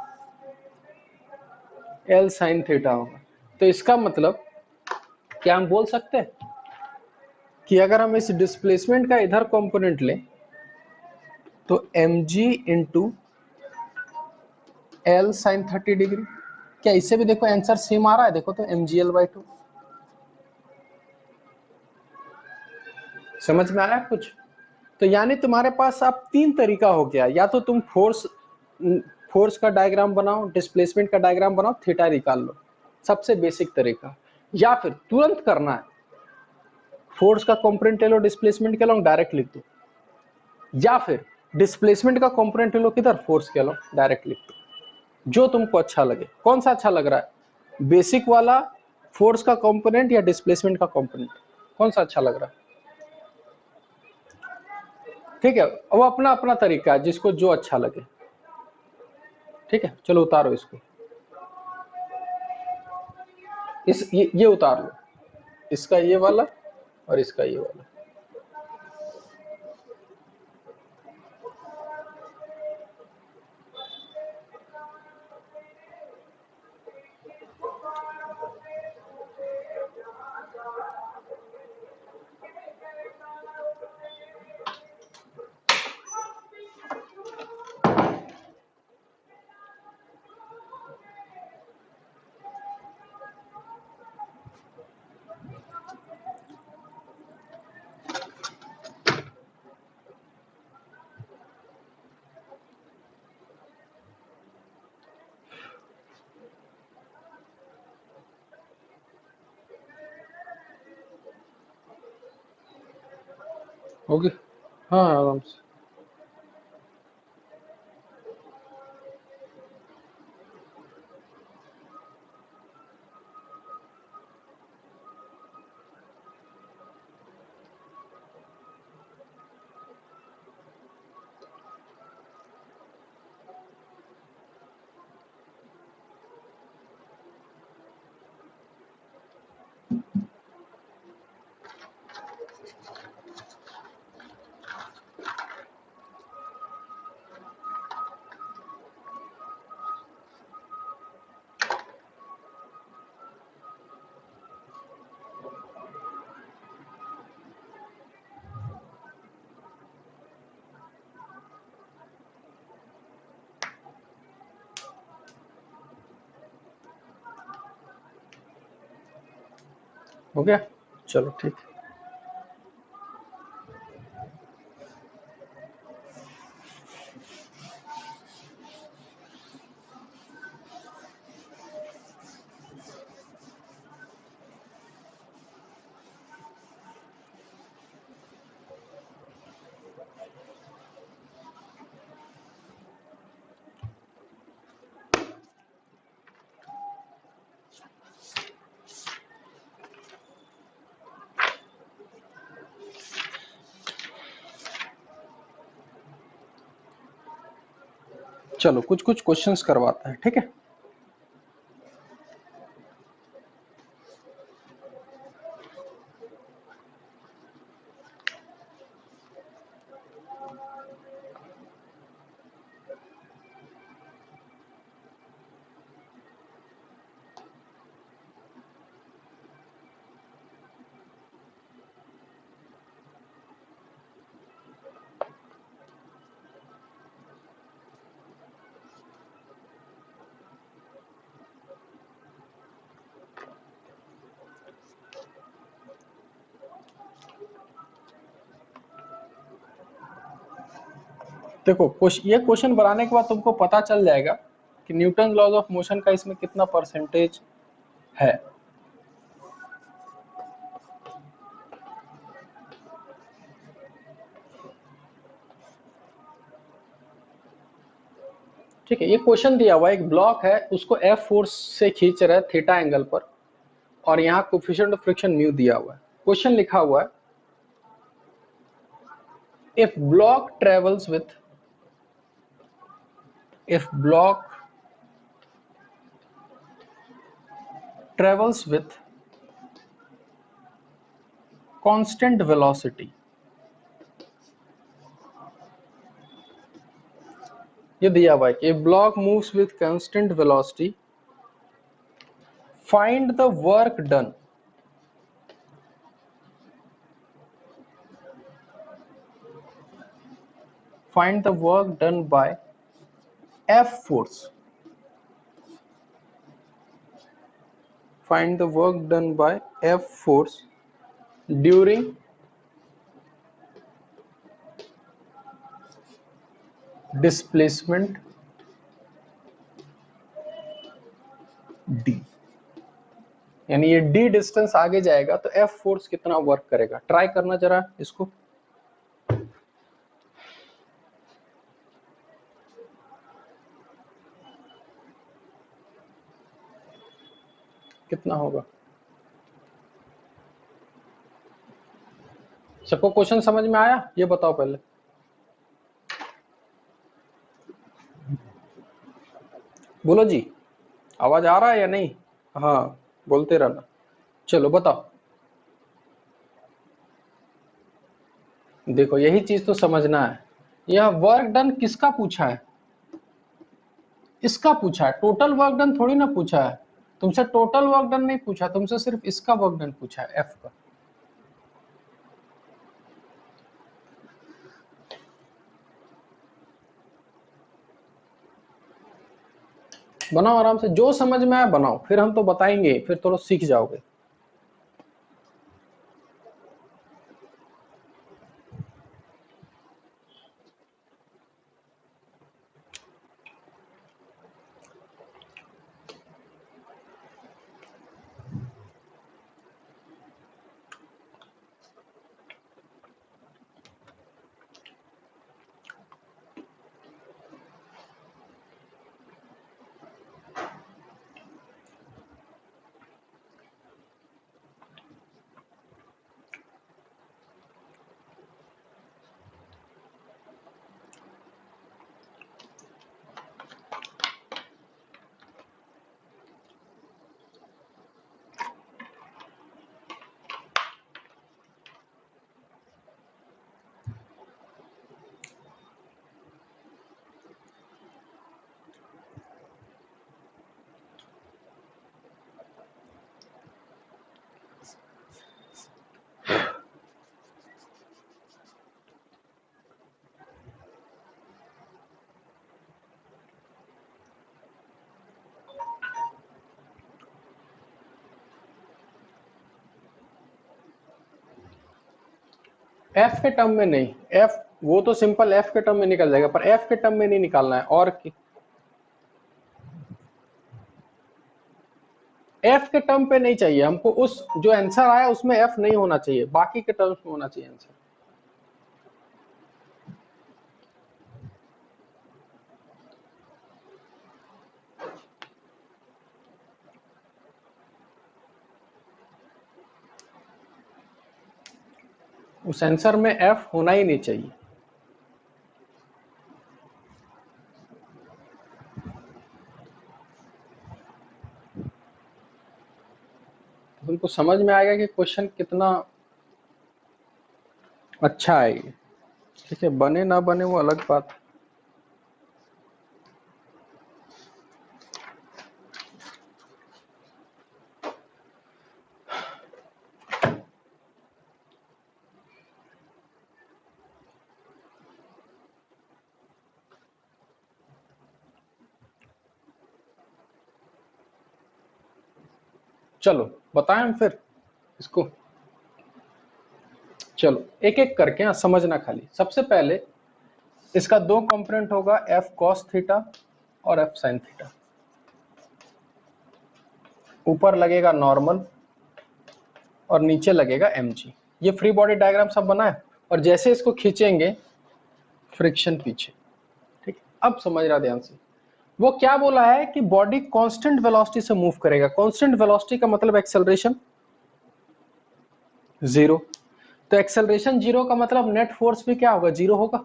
Speaker 1: L sin थीटा होगा। तो इसका मतलब क्या हम बोल सकते हैं कि अगर हम इस डिस्प्लेसमेंट का इधर कंपोनेंट लें तो mg into L sin 30 degree, क्या इससे भी देखो आंसर सेम आ रहा है, देखो तो mgl/2, समझ में आया कुछ। तो यानी तुम्हारे पास अब तीन तरीका हो गया, या तो तुम फोर्स का डायग्राम बनाओ, डिस्प्लेसमेंट का डायग्राम बनाओ, थीटा निकाल लो, सबसे बेसिक तरीका, या फिर तुरंत करना है फोर्स का कंपोनेंट ले लो डिस्प्लेसमेंट के अलोंग डायरेक्ट लिख दो, या फिर डिस्प्लेसमेंट का कंपोनेंट ले लो किधर, फोर्स के अलोंग डायरेक्ट लिख दो, जो तुमको अच्छा लगे। कौन सा अच्छा लग रहा है, बेसिक वाला, फोर्स का कंपोनेंट, या डिस्प्लेसमेंट का कंपोनेंट, कौन सा अच्छा लग रहा है, ठीक है। वो अपना अपना तरीका है, जिसको जो अच्छा लगे, ठीक है। चलो उतारो इसको, ये उतार लो, इसका ये वाला और इसका ये वाला। होगी, हाँ आराम से। हो गया, चलो ठीक है। चलो कुछ कुछ क्वेश्चंस करवाते हैं, ठीक है। देखो ये क्वेश्चन बनाने के बाद तुमको पता चल जाएगा कि न्यूटन लॉज ऑफ मोशन का इसमें कितना परसेंटेज है। ठीक है, ये क्वेश्चन दिया हुआ एक ब्लॉक है, उसको एफ फोर्स से खींच रहा है थीटा एंगल पर, और यहाँ कोफिशिएंट ऑफ फ्रिक्शन म्यू दिया हुआ है। क्वेश्चन लिखा हुआ है if block travels with if block travels with constant velocity, ये दिया हुआ है कि if block moves with constant velocity find the work done, find the work done by F force, find the work done by F force during displacement d, यानी ये d distance आगे जाएगा तो F फोर्स कितना work करेगा। Try करना जरा इसको। कितना होगा, सबको क्वेश्चन समझ में आया? ये बताओ पहले। बोलो जी, आवाज आ रहा है या नहीं? हाँ, बोलते रहना। चलो बताओ। देखो यही चीज तो समझना है, यह वर्क डन किसका पूछा है? इसका पूछा है, टोटल वर्क डन थोड़ी ना पूछा है। तुमसे टोटल वर्क डन नहीं पूछा, तुमसे सिर्फ इसका वर्क डन पूछा है, एफ का। बनाओ आराम से, जो समझ में आए बनाओ, फिर हम तो बताएंगे, फिर थोड़ा सीख जाओगे। एफ के टर्म में नहीं, एफ वो तो सिंपल एफ के टर्म में निकल जाएगा, पर एफ के टर्म में नहीं निकालना है। और एफ के टर्म पे नहीं चाहिए हमको, उस जो आंसर आया उसमें एफ नहीं होना चाहिए, बाकी के टर्म्स में होना चाहिए आंसर। उस आंसर में एफ होना ही नहीं चाहिए। तुमको समझ में आएगा कि क्वेश्चन कितना अच्छा है ये। ठीक है, बने ना बने वो अलग बात। चलो बताएं हम फिर इसको। चलो एक एक करके समझना। खाली सबसे पहले इसका दो कंपोनेंट होगा, एफ कॉस थीटा और एफ साइन थीटा। ऊपर लगेगा नॉर्मल और नीचे लगेगा mg। ये फ्री बॉडी डायग्राम सब बना है, और जैसे इसको खींचेंगे फ्रिक्शन पीछे। ठीक है, अब समझ रहा ध्यान से। वो क्या बोला है कि बॉडी कांस्टेंट वेलोसिटी से मूव करेगा। कांस्टेंट वेलोसिटी का मतलब एक्सेलरेशन जीरो, तो एक्सेलरेशन जीरो का मतलब नेट फोर्स भी क्या होगा, जीरो होगा।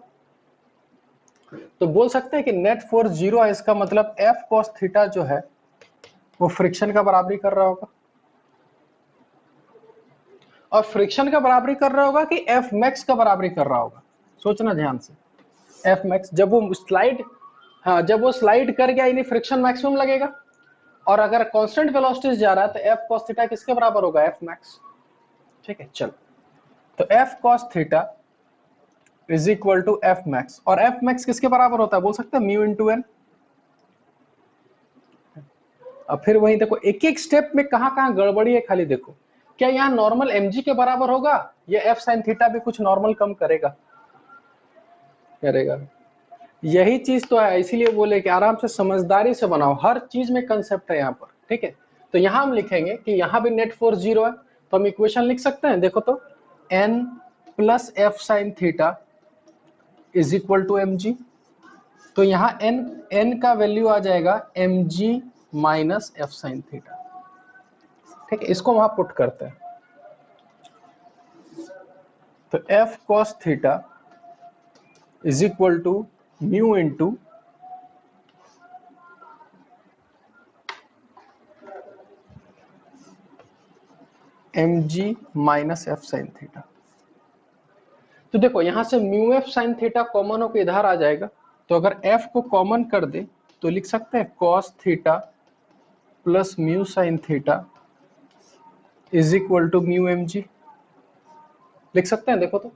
Speaker 1: तो बोल सकते हैं कि नेट फोर्स जीरो है, इसका मतलब एफ कॉस थीटा जो है वो फ्रिक्शन का बराबरी कर रहा होगा। और फ्रिक्शन का बराबरी कर रहा होगा कि एफ मैक्स का बराबरी कर रहा होगा। सोचना ध्यान से। एफ मैक्स जब वो स्लाइड, हाँ जब वो स्लाइड कर गया यानी फ्रिक्शन मैक्सिमम लगेगा। और अगर कांस्टेंट वेलोसिटी से जा रहा है तो एफ कॉस थीटा किसके बराबर होगा, एफ मैक्स। ठीक है, चलो तो F cos theta is equal to F max, और एफ मैक्स किसके बराबर होता है, बोल सकते हैं म्यू इंटू एन। अब फिर वही देखो एक एक स्टेप में कहां कहां गड़बड़ी है, खाली देखो। क्या यहाँ नॉर्मल mg के बराबर होगा, या एफ साइन थीटा भी कुछ नॉर्मल कम करेगा, करेगा। यही चीज तो है, इसीलिए बोले कि आराम से समझदारी से बनाओ, हर चीज में कंसेप्ट है यहाँ पर। ठीक है, तो यहाँ हम लिखेंगे कि यहाँ भी नेट फोर्स जीरो है, तो हम इक्वेशन लिख सकते हैं। देखो तो n plus F sine theta is equal to mg। तो यहाँ n का वैल्यू आ जाएगा mg minus F sine theta. ठीक है, इसको वहां पुट करते हैं। तो F cos theta is equal to mu into mg minus F sine theta. तो देखो यहां से mu F sine theta common होकर इधर आ जाएगा, तो अगर f को कॉमन कर दे तो लिख सकते हैं cos theta plus mu sine theta is equal to mu m g. लिख सकते हैं, देखो तो।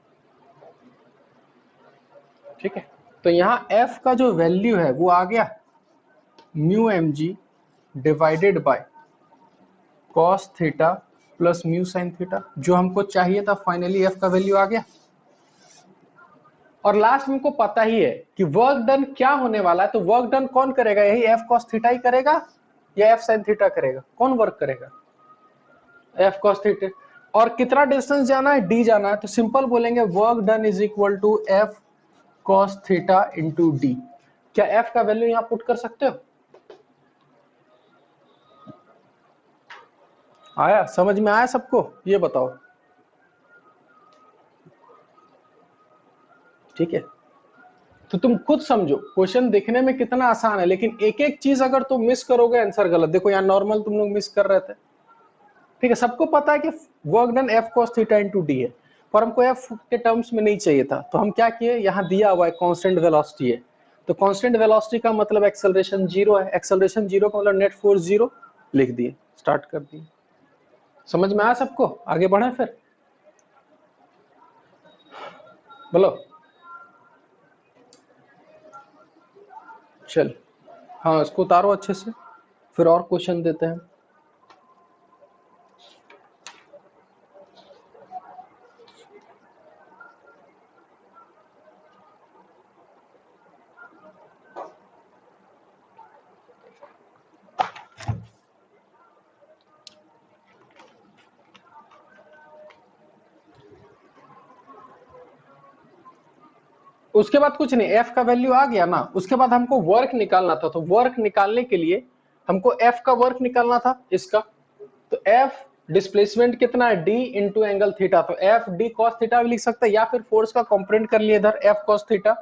Speaker 1: ठीक है, तो यहाँ f का जो वैल्यू है वो आ गया mu m g divided by cos theta plus mu sine theta, जो हमको चाहिए था फाइनली f का वैल्यू आ गया। और लास्ट में हमको पता ही है कि वर्क डन क्या होने वाला है, तो वर्क डन कौन करेगा, यही एफ कॉस थीटा ही करेगा या एफ साइन थीटा करेगा, कौन वर्क करेगा, एफ कॉस थीटा। और कितना डिस्टेंस जाना है, डी जाना है, तो सिंपल बोलेंगे work done is equal to F cos theta into d. क्या एफ का वैल्यू यहां पुट कर सकते हो, आया समझ में आया सबको, ये बताओ। ठीक है, तो तुम खुद समझो क्वेश्चन देखने में कितना आसान है, लेकिन एक एक चीज अगर तुम मिस करोगे आंसर गलत। देखो यहाँ नॉर्मल तुम लोग मिस कर रहे थे। ठीक है, सबको पता है कि work done F cos theta into D है, पर हमको एफ के टर्म्स में नहीं चाहिए था, तो हम क्या किए, यहाँ दिया हुआ है कांस्टेंट वेलोसिटी है, तो कांस्टेंट वेलोसिटी का मतलब एक्सेलरेशन जीरो है, एक्सेलरेशन जीरो का मतलब नेट फोर्स जीरो, लिख दिए, स्टार्ट कर दिए। समझ में आया सबको, आगे बढ़े फिर, बोलो। चल हाँ इसको उतारो अच्छे से, फिर और क्वेश्चन देते हैं। उसके बाद कुछ नहीं, एफ का वैल्यू आ गया ना, उसके बाद हमको वर्क निकालना था, तो वर्क निकालने के लिए हमको एफ का वर्क निकालना था इसका, तो एफ डिस्प्लेसमेंट कितना है, डी इंटू एंगल थीटा, तो एफ डी कॉस थीटा भी लिख सकते हैं, या फिर फोर्स का कॉम्पोनेंट कर लिए इधर एफ कॉस थीटा,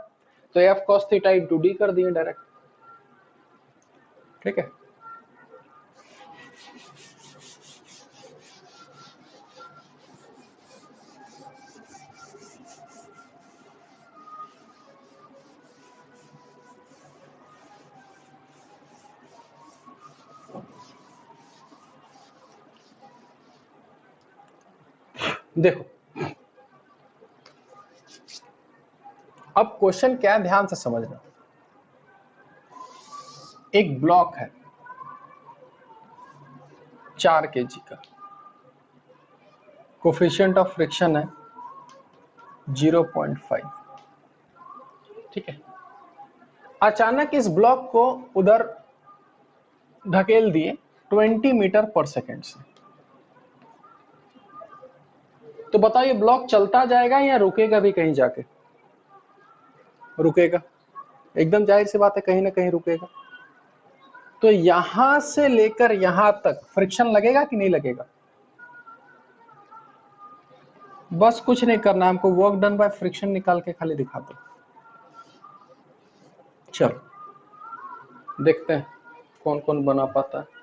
Speaker 1: तो F cos theta into D कर दिए डायरेक्ट। ठीक है, देखो अब क्वेश्चन क्या है, ध्यान से समझना। एक ब्लॉक है 4 kg का, कोफिशिएंट ऑफ फ्रिक्शन है 0.5, ठीक है। अचानक इस ब्लॉक को उधर धकेल दिए 20 मीटर पर सेकेंड से, तो बताओ ये ब्लॉक चलता जाएगा या रुकेगा भी कहीं जाके? रुकेगा, एकदम जाहिर सी बात है, कहीं ना कहीं रुकेगा। तो यहां से लेकर यहां तक फ्रिक्शन लगेगा कि नहीं लगेगा? बस कुछ नहीं करना, हमको वर्क डन बाय फ्रिक्शन निकाल के खाली दिखा दो। चलो देखते हैं कौन कौन बना पाता है।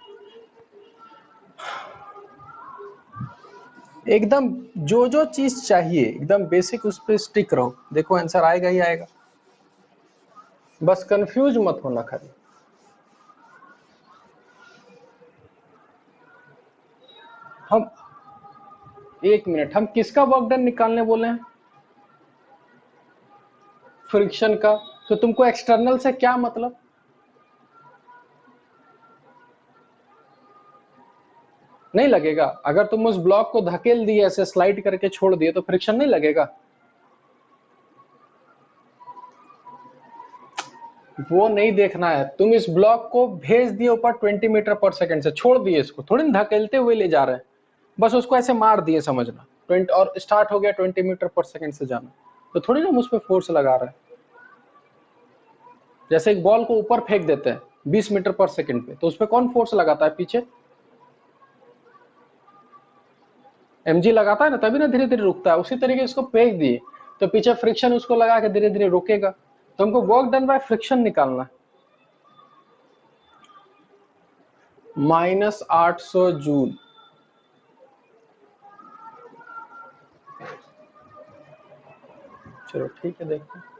Speaker 1: एकदम जो जो चीज चाहिए एकदम बेसिक, उस पर स्टिक रहो, देखो आंसर आएगा ही आएगा, बस कंफ्यूज मत होना खाली। हम 1 मिनट, हम किसका वर्क डन निकालने बोले हैं? फ्रिक्शन का। तो तुमको एक्सटर्नल से क्या मतलब? नहीं लगेगा, अगर तुम उस ब्लॉक को धकेल दिए, ऐसे स्लाइड करके छोड़ दिए, तो फ्रिक्शन नहीं लगेगा? वो नहीं देखना है, तुम इस ब्लॉक को भेज दिए ऊपर 20 मीटर पर सेकंड से, छोड़ दिए इसको, थोड़ी ना धकेलते हुए ले जा रहे हैं, बस उसको ऐसे मार दिए समझना, 20 और स्टार्ट हो गया 20 मीटर पर सेकंड से जाना, तो थोड़ी ना हम उस पर फोर्स लगा रहे हैं। जैसे एक बॉल को ऊपर फेंक देते हैं 20 मीटर पर सेकंड पे, तो उस पर कौन फोर्स लगाता है? पीछे mg लगाता है ना, तभी ना धीरे धीरे रुकता है। उसी तरीके इसको फेंक दिए तो पीछे फ्रिक्शन उसको लगा के धीरे धीरे रुकेगा। तो हमको वर्क डन बाय फ्रिक्शन निकालना है। -800 जूल, चलो ठीक है, देखते हैं।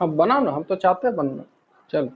Speaker 1: हाँ बनाओ ना, हम तो चाहते हैं बनना। चलो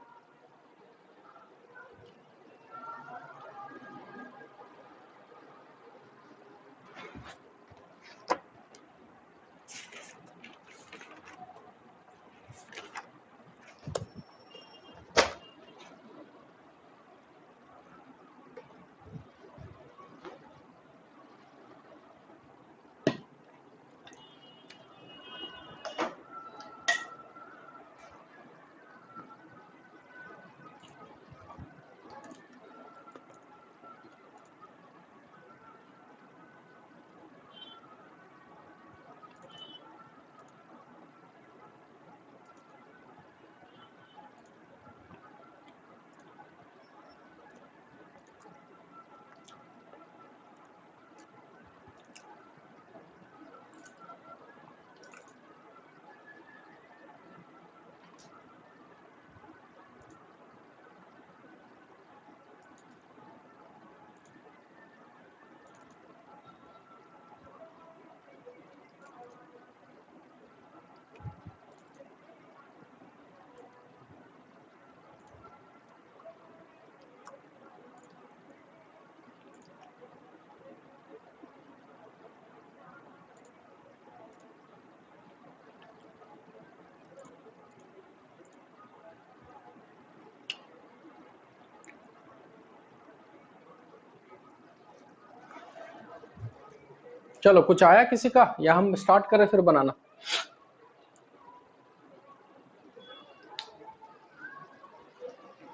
Speaker 1: चलो कुछ आया किसी का, या हम स्टार्ट करें फिर बनाना?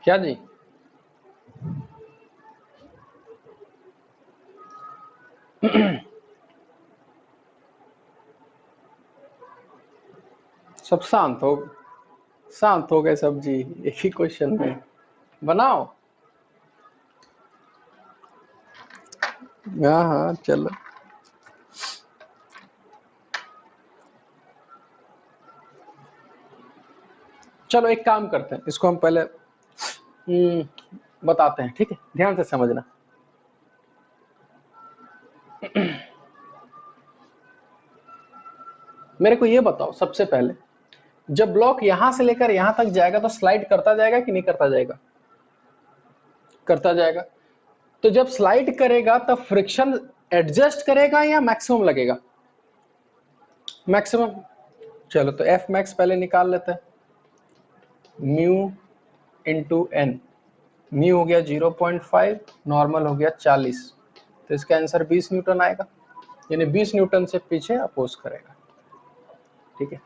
Speaker 1: क्या जी? सब शांत हो गए सब जी, एक ही क्वेश्चन में। बनाओ। हाँ हाँ चलो। चलो एक काम करते हैं, इसको हम पहले बताते हैं, ठीक है? ध्यान से समझना। मेरे को ये बताओ सबसे पहले, जब ब्लॉक यहां से लेकर यहां तक जाएगा तो स्लाइड करता जाएगा कि नहीं करता जाएगा? करता जाएगा। तो जब स्लाइड करेगा तब फ्रिक्शन एडजस्ट करेगा या मैक्सिमम लगेगा? मैक्सिमम। चलो तो एफ मैक्स पहले निकाल लेते हैं। Mu into N. म्यू हो गया 0.5, नॉर्मल हो गया 40, तो इसका आंसर 20 न्यूटन आएगा, यानी 20 न्यूटन से पीछे अपोज करेगा। ठीक है,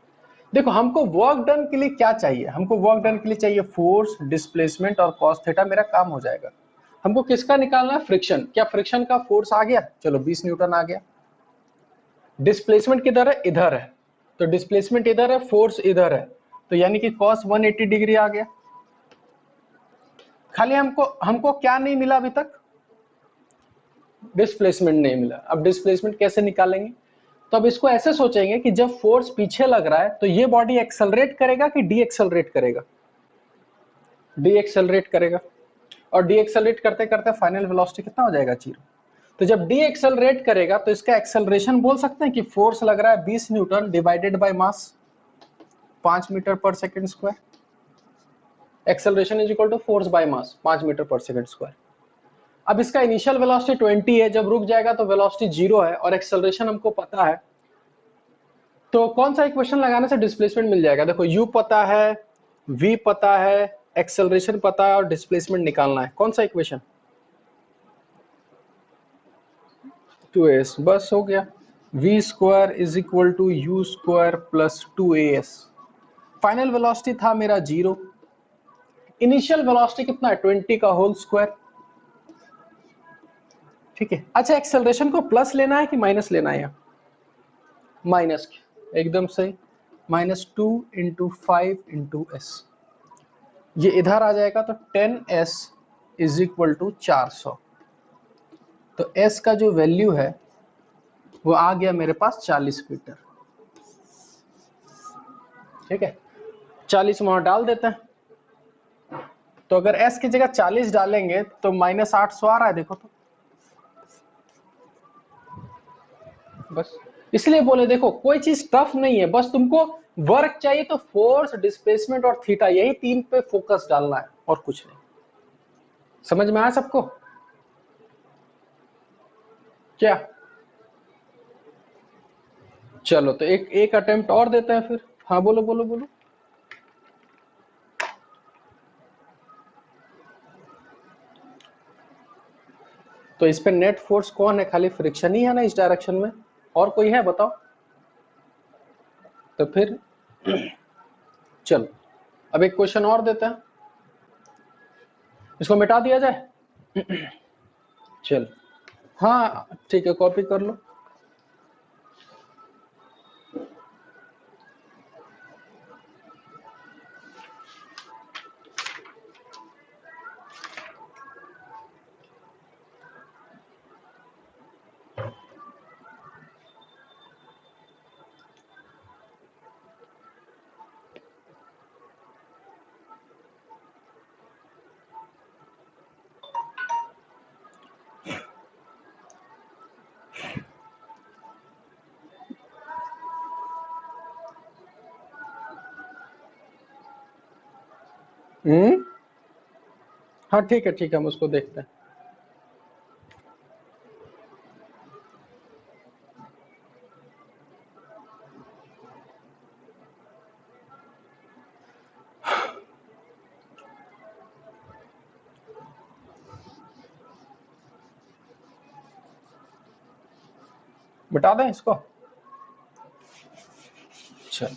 Speaker 1: देखो हमको वर्क डन के लिए क्या चाहिए? हमको वर्क डन के लिए चाहिए फोर्स, डिस्प्लेसमेंट और कॉस थीटा, मेरा काम हो जाएगा। हमको किसका निकालना है? फ्रिक्शन। क्या फ्रिक्शन का फोर्स आ गया? चलो 20 न्यूटन आ गया। डिस्प्लेसमेंट किधर है? इधर है, तो डिस्प्लेसमेंट इधर है, फोर्स इधर है, तो यानी कि cos 180 डिग्री आ गया। खाली हमको हमको क्या नहीं मिला अभी तक? डिस्प्लेसमेंट नहीं मिला। अब डिस्प्लेसमेंट कैसे निकालेंगे? तो अब इसको ऐसे सोचेंगे कि जब फोर्स पीछे लग रहा है तो ये बॉडी एक्सेलरेट करेगा कि डी एक्सेलरेट करेगा? डी एक्सेलरेट करेगा, और डी एक्सेलरेट करते करते फाइनल वेलोसिटी कितना हो जाएगा? 0। तो जब डी एक्सेलरेट करेगा तो इसका एक्सेलरेशन बोल सकते हैं कि फोर्स लग रहा है 20 newton divided by mass 5 metre per second square. Acceleration is equal to force by mass 5 metre per second square. अब इसका इनिशियल वेलोसिटी 20 है, जब रुक जाएगा तो वेलोसिटी 0 है, और एक्सेलरेशन हमको पता है, तो कौन सा इक्वेशन लगाने से डिस्प्लेसमेंट मिल जाएगा? देखो u पता है, v पता है, एक्सेलरेशन पता है, और डिस्प्लेसमेंट निकालना है। कौन सा इक्वेशन? 2as, बस हो गया। v square is equal to u square plus 2as। Final velocity था मेरा 0, इनिशियल वेलोसिटी कितना है? 20 का होल स्क्वायर। ठीक है, अच्छा एक्सेलरेशन को प्लस लेना है कि माइनस लेना है? यहाँ माइनस, एकदम सही। -2 × 5 × s, ये इधर आ जाएगा तो 10s इज इक्वल टू 400। तो s का जो वैल्यू है वो आ गया मेरे पास 40 मीटर। ठीक है, 40 वहां डाल देते हैं, तो अगर s की जगह 40 डालेंगे तो -800 आ रहा है, देखो तो। बस इसलिए बोले देखो कोई चीज टफ नहीं है, बस तुमको वर्क चाहिए, तो फोर्स, डिस्प्लेसमेंट और थीटा, यही 3 पे फोकस डालना है और कुछ नहीं। समझ में आया सबको? क्या? चलो तो एक एक अटेम्प्ट और देते हैं फिर। हाँ बोलो बोलो बोलो। तो इस पे नेट फोर्स कौन है? खाली फ्रिक्शन ही है ना इस डायरेक्शन में, और कोई है बताओ? तो फिर चलो अब एक क्वेश्चन और देते हैं, इसको मिटा दिया जाए। चल, हाँ ठीक है, कॉपी कर लो। हाँ ठीक है ठीक है, हम उसको देखते हैं। मिटा दें इसको। चलो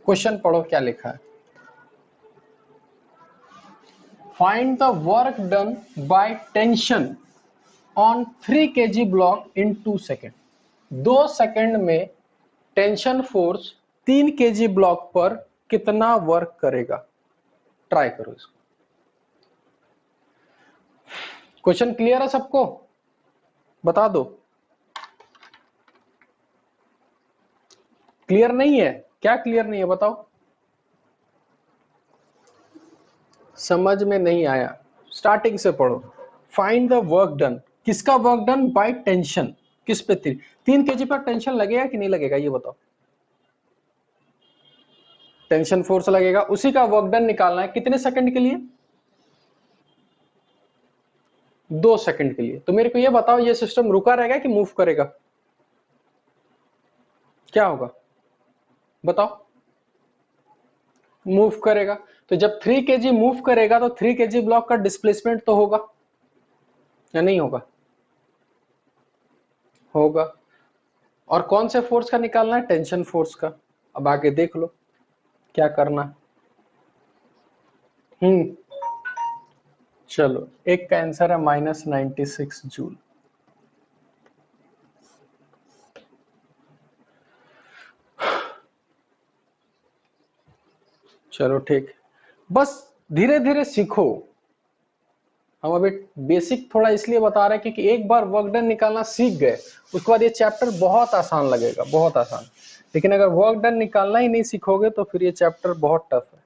Speaker 1: क्वेश्चन पढ़ो क्या लिखा है। Find the work done by tension on 3 kg block in 2 second. 2 second में टेंशन फोर्स 3 kg ब्लॉक पर कितना वर्क करेगा? ट्राई करो इसको। क्वेश्चन क्लियर है सबको? बता दो। क्लियर नहीं है? क्या क्लियर नहीं है बताओ। समझ में नहीं आया? स्टार्टिंग से पढ़ो। Find the work done. किसका वर्क डन? By tension. किस पे? 3 kg पर टेंशन लगेगा कि नहीं लगेगा ये बताओ। टेंशन फोर्स लगेगा, उसी का वर्क डन निकालना है। कितने सेकंड के लिए? 2 सेकंड के लिए। तो मेरे को ये बताओ, ये सिस्टम रुका रहेगा कि मूव करेगा? क्या होगा बताओ? मूव करेगा। तो जब 3 kg मूव करेगा तो 3 kg ब्लॉक का डिस्प्लेसमेंट तो होगा या नहीं होगा? होगा। और कौन से फोर्स का निकालना है? टेंशन फोर्स का। अब आगे देख लो क्या करना है। चलो, एक का आंसर है -96 जूल। चलो ठीक, बस धीरे धीरे सीखो। हम अभी बेसिक थोड़ा इसलिए बता रहे हैं क्योंकि एक बार वर्क डन निकालना सीख गए उसके बाद ये चैप्टर बहुत आसान लगेगा, बहुत आसान। लेकिन अगर वर्क डन निकालना ही नहीं सीखोगे तो फिर ये चैप्टर बहुत टफ है।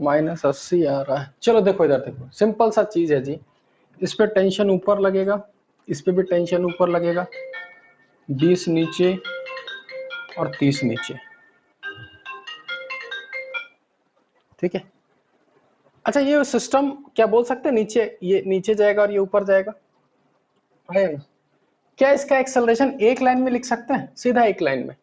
Speaker 1: -80 आ रहा है। चलो देखो इधर देखो, सिंपल सा चीज है जी। इस पे टेंशन ऊपर लगेगा, इस पे भी टेंशन ऊपर लगेगा, 20 नीचे और 30 नीचे, ठीक है। अच्छा ये सिस्टम क्या बोल सकते हैं, नीचे ये नीचे जाएगा और ये ऊपर जाएगा है। क्या इसका एक्सेलरेशन एक लाइन में लिख सकते हैं, सीधा एक लाइन में?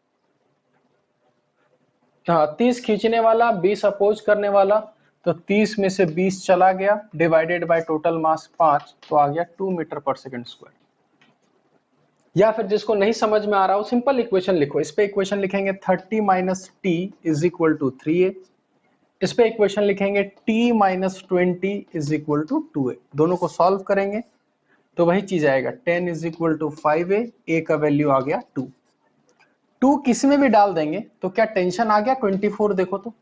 Speaker 1: हाँ, 30 खींचने वाला 20 अपोज करने वाला, तो 30 में से 20 चला गया, डिवाइडेड बाय टोटल मास 5, तो आ गया 2 मीटर पर सेकंड स्क्वायर। या फिर जिसको नहीं समझ में आ रहा हो सिंपल इक्वेशन लिखो, इस पे इक्वेशन लिखेंगे 30 minus t is equal to 3a, इस पे इक्वेशन लिखेंगे t minus 20 is equal to 2a, दोनों को सॉल्व करेंगे तो वही चीज आएगा 10 is equal to 5a, a का वैल्यू आ गया 2। 2 किसी में भी डाल देंगे तो क्या टेंशन आ गया 24, देखो तो।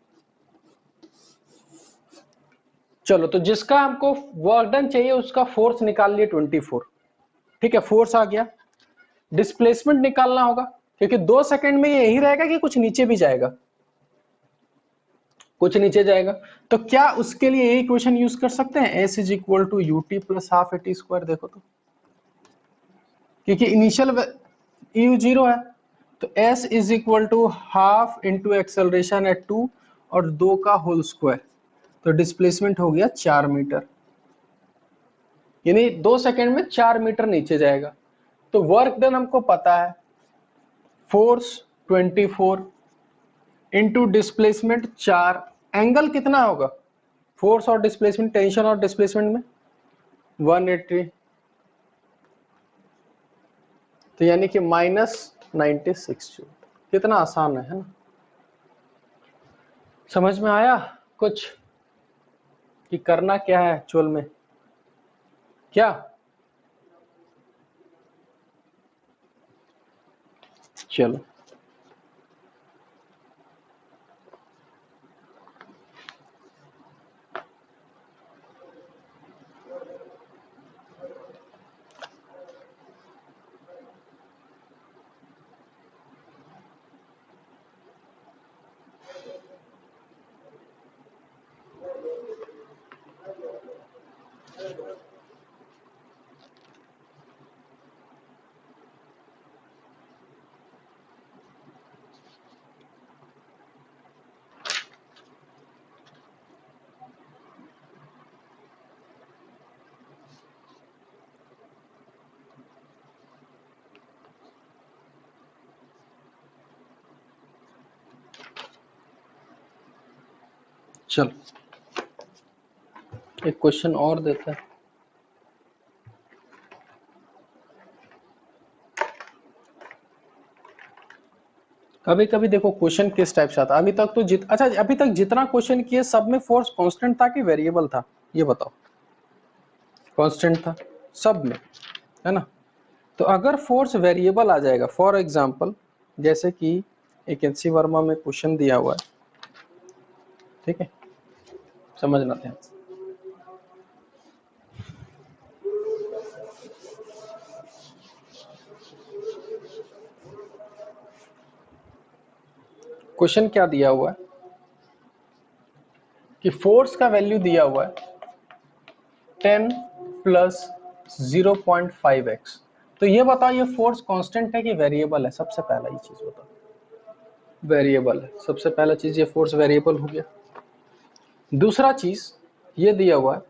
Speaker 1: चलो तो जिसका हमको वर्क डन चाहिए उसका फोर्स निकाल लिए 24, ठीक है, फोर्स आ गया। डिस्प्लेसमेंट निकालना होगा क्योंकि 2 सेकंड में ये यही रहेगा कि कुछ नीचे भी जाएगा, कुछ नीचे जाएगा, तो क्या उसके लिए यही इक्वेशन यूज कर सकते हैं, s is equal to u t plus half a t square, देखो तो, क्योंकि इनिशियल यू 0 है, तो s is equal to half into acceleration at 2 और 2 का होल स्क्वायर, तो डिस्प्लेसमेंट हो गया 4 मीटर, यानी 2 सेकंड में 4 मीटर नीचे जाएगा। तो वर्क डन हमको पता है, फोर्स 24 इंटू डिस्प्लेसमेंट 4, एंगल कितना होगा फोर्स और डिस्प्लेसमेंट, टेंशन और डिस्प्लेसमेंट में 180, तो यानी कि -96 जूल। कितना आसान है ना, समझ में आया कुछ कि करना क्या है चोल में, क्या? चलो चलो एक क्वेश्चन और देता है। कभी कभी देखो क्वेश्चन किस टाइप से आता है, अभी तक तो अच्छा अभी तक जितना क्वेश्चन किए सब में फोर्स कांस्टेंट था कि वेरिएबल था, ये बताओ। कांस्टेंट था सब में, है ना। तो अगर फोर्स वेरिएबल आ जाएगा, फॉर एग्जांपल जैसे कि एक एनसी वर्मा में क्वेश्चन दिया हुआ है, ठीक है, समझना ध्यान। क्वेश्चन क्या दिया हुआ है कि फोर्स का वैल्यू दिया हुआ है 10 प्लस 0.5x, तो ये बताओ ये फोर्स कांस्टेंट है कि वेरिएबल है, सबसे पहला ये चीज बताओ। वेरिएबल है, सबसे पहला चीज ये फोर्स वेरिएबल हो गया। दूसरा चीज ये दिया हुआ है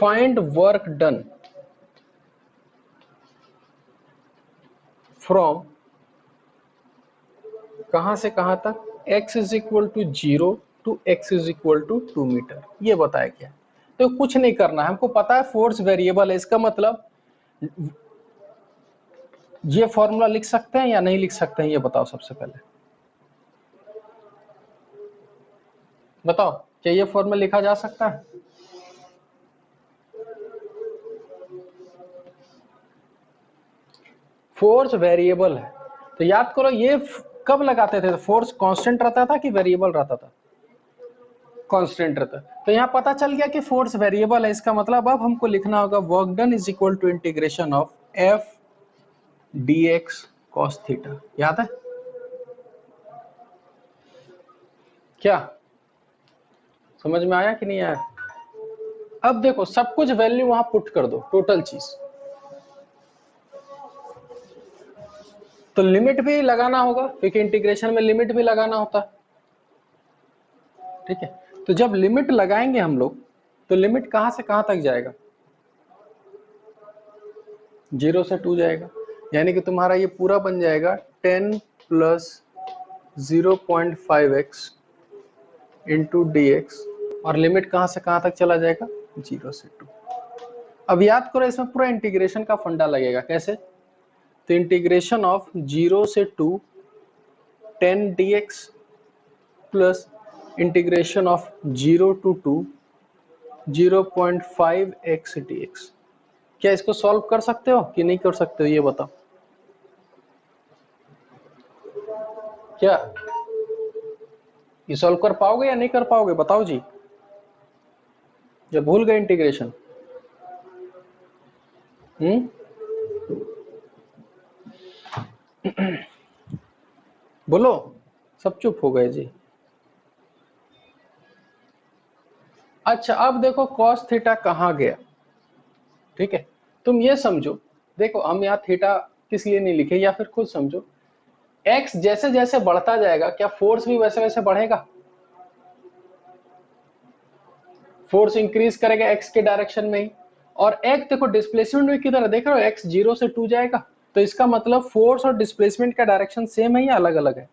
Speaker 1: फाइंड वर्क डन फ्रॉम कहां से कहां तक, x is equal to 0 to x is equal to 2 metre, ये बताया गया। तो कुछ नहीं करना है, हमको पता है फोर्स वेरिएबल है, इसका मतलब ये फॉर्मूला लिख सकते हैं या नहीं लिख सकते हैं, ये बताओ सबसे पहले बताओ, क्या ये फॉर्मूला लिखा जा सकता है? फोर्स वेरिएबल है तो याद करो ये कब लगाते थे, फोर्स कांस्टेंट रहता था कि वेरिएबल रहता था, कांस्टेंट रहता। तो यहाँ पता चल गया कि फोर्स वेरिएबल है, इसका मतलब अब हमको लिखना होगा work done is equal to integration of F dx cos थीटा, याद है क्या? समझ में आया कि नहीं आया? अब देखो सब कुछ वैल्यू वहां पुट कर दो, टोटल चीज। तो लिमिट भी लगाना होगा क्योंकि इंटीग्रेशन में लिमिट भी लगाना होता है, ठीक है। तो जब लिमिट लगाएंगे हम लोग तो लिमिट कहां से कहां तक जाएगा? 0 से 2 जाएगा, यानी कि तुम्हारा ये पूरा बन जाएगा 10 plus 0.5x into D x, और लिमिट कहां से कहां तक चला जाएगा? 0 से 2। अब याद करो इसमें पूरा इंटीग्रेशन का फंडा लगेगा, कैसे? तो इंटीग्रेशन ऑफ 0 से 2 10 dx plus integration of 0 to 2 0.5x dx। क्या इसको सॉल्व कर सकते हो कि नहीं कर सकते हो, ये बताओ। क्या ये सॉल्व कर पाओगे या नहीं कर पाओगे, बताओ जी, जब भूल गए इंटीग्रेशन। बोलो, सब चुप हो गए जी। अच्छा अब देखो cos थीटा कहाँ गया, ठीक है। तुम ये समझो, देखो हम यहाँ थीटा किस लिए नहीं लिखे, या फिर खुद समझो, x जैसे जैसे बढ़ता जाएगा क्या फोर्स भी वैसे वैसे बढ़ेगा? फोर्स इंक्रीज करेगा x के डायरेक्शन में ही, और x देखो डिस्प्लेसमेंट भी किधर है, देख रहे हो x 0 से 2 जाएगा, तो इसका मतलब फोर्स और डिस्प्लेसमेंट का डायरेक्शन सेम है या अलग अलग है?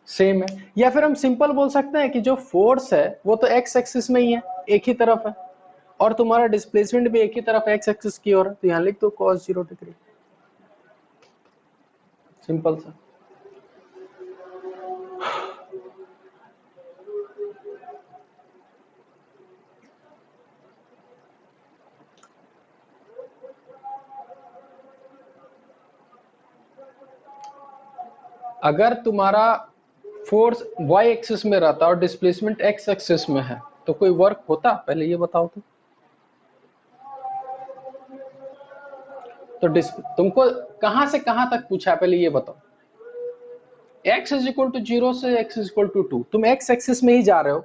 Speaker 1: सेम है। या फिर हम सिंपल बोल सकते हैं कि जो फोर्स है वो तो x एक्सिस में ही है, एक ही तरफ है, और तुम्हारा डिस्प्लेसमेंट भी एक ही तरफ x एक्सिस की ओर है, तो यहां लिख दो cos 0 डिग्री, सिंपल सा। अगर तुम्हारा फोर्स y एक्सिस में रहता और डिस्प्लेसमेंट x एक्सिस में है तो कोई वर्क होता? पहले ये बताओ तो तुमको कहां से कहां तक पूछा है, पहले ये बताओ। x इज इक्वल टू 0 से x इज इक्वल टू 2, तुम x एक्सिस में ही जा रहे हो,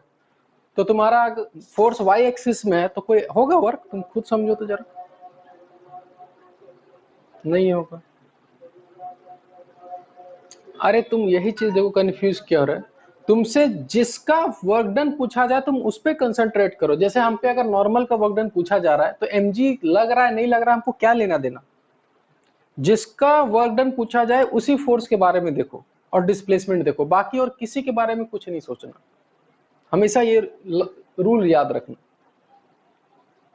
Speaker 1: तो तुम्हारा फोर्स y एक्सिस में है तो कोई होगा वर्क? तुम खुद समझो तो जरा। नहीं होगा। अरे तुम यही चीज देखो कंफ्यूज क्यों हो रहे, तुमसे जिसका वर्क डन पूछा जाए तुम उस पर कंसंट्रेट करो। जैसे हम पे अगर नॉर्मल का वर्क डन पूछा जा रहा है तो mg लग रहा है नहीं लग रहा है, हमको क्या लेना देना? जिसका वर्क डन पूछा जाए उसी फोर्स के बारे में देखो और डिस्प्लेसमेंट देखो, बाकी और किसी के बारे में कुछ नहीं सोचना। हमेशा ये रूल याद रखना,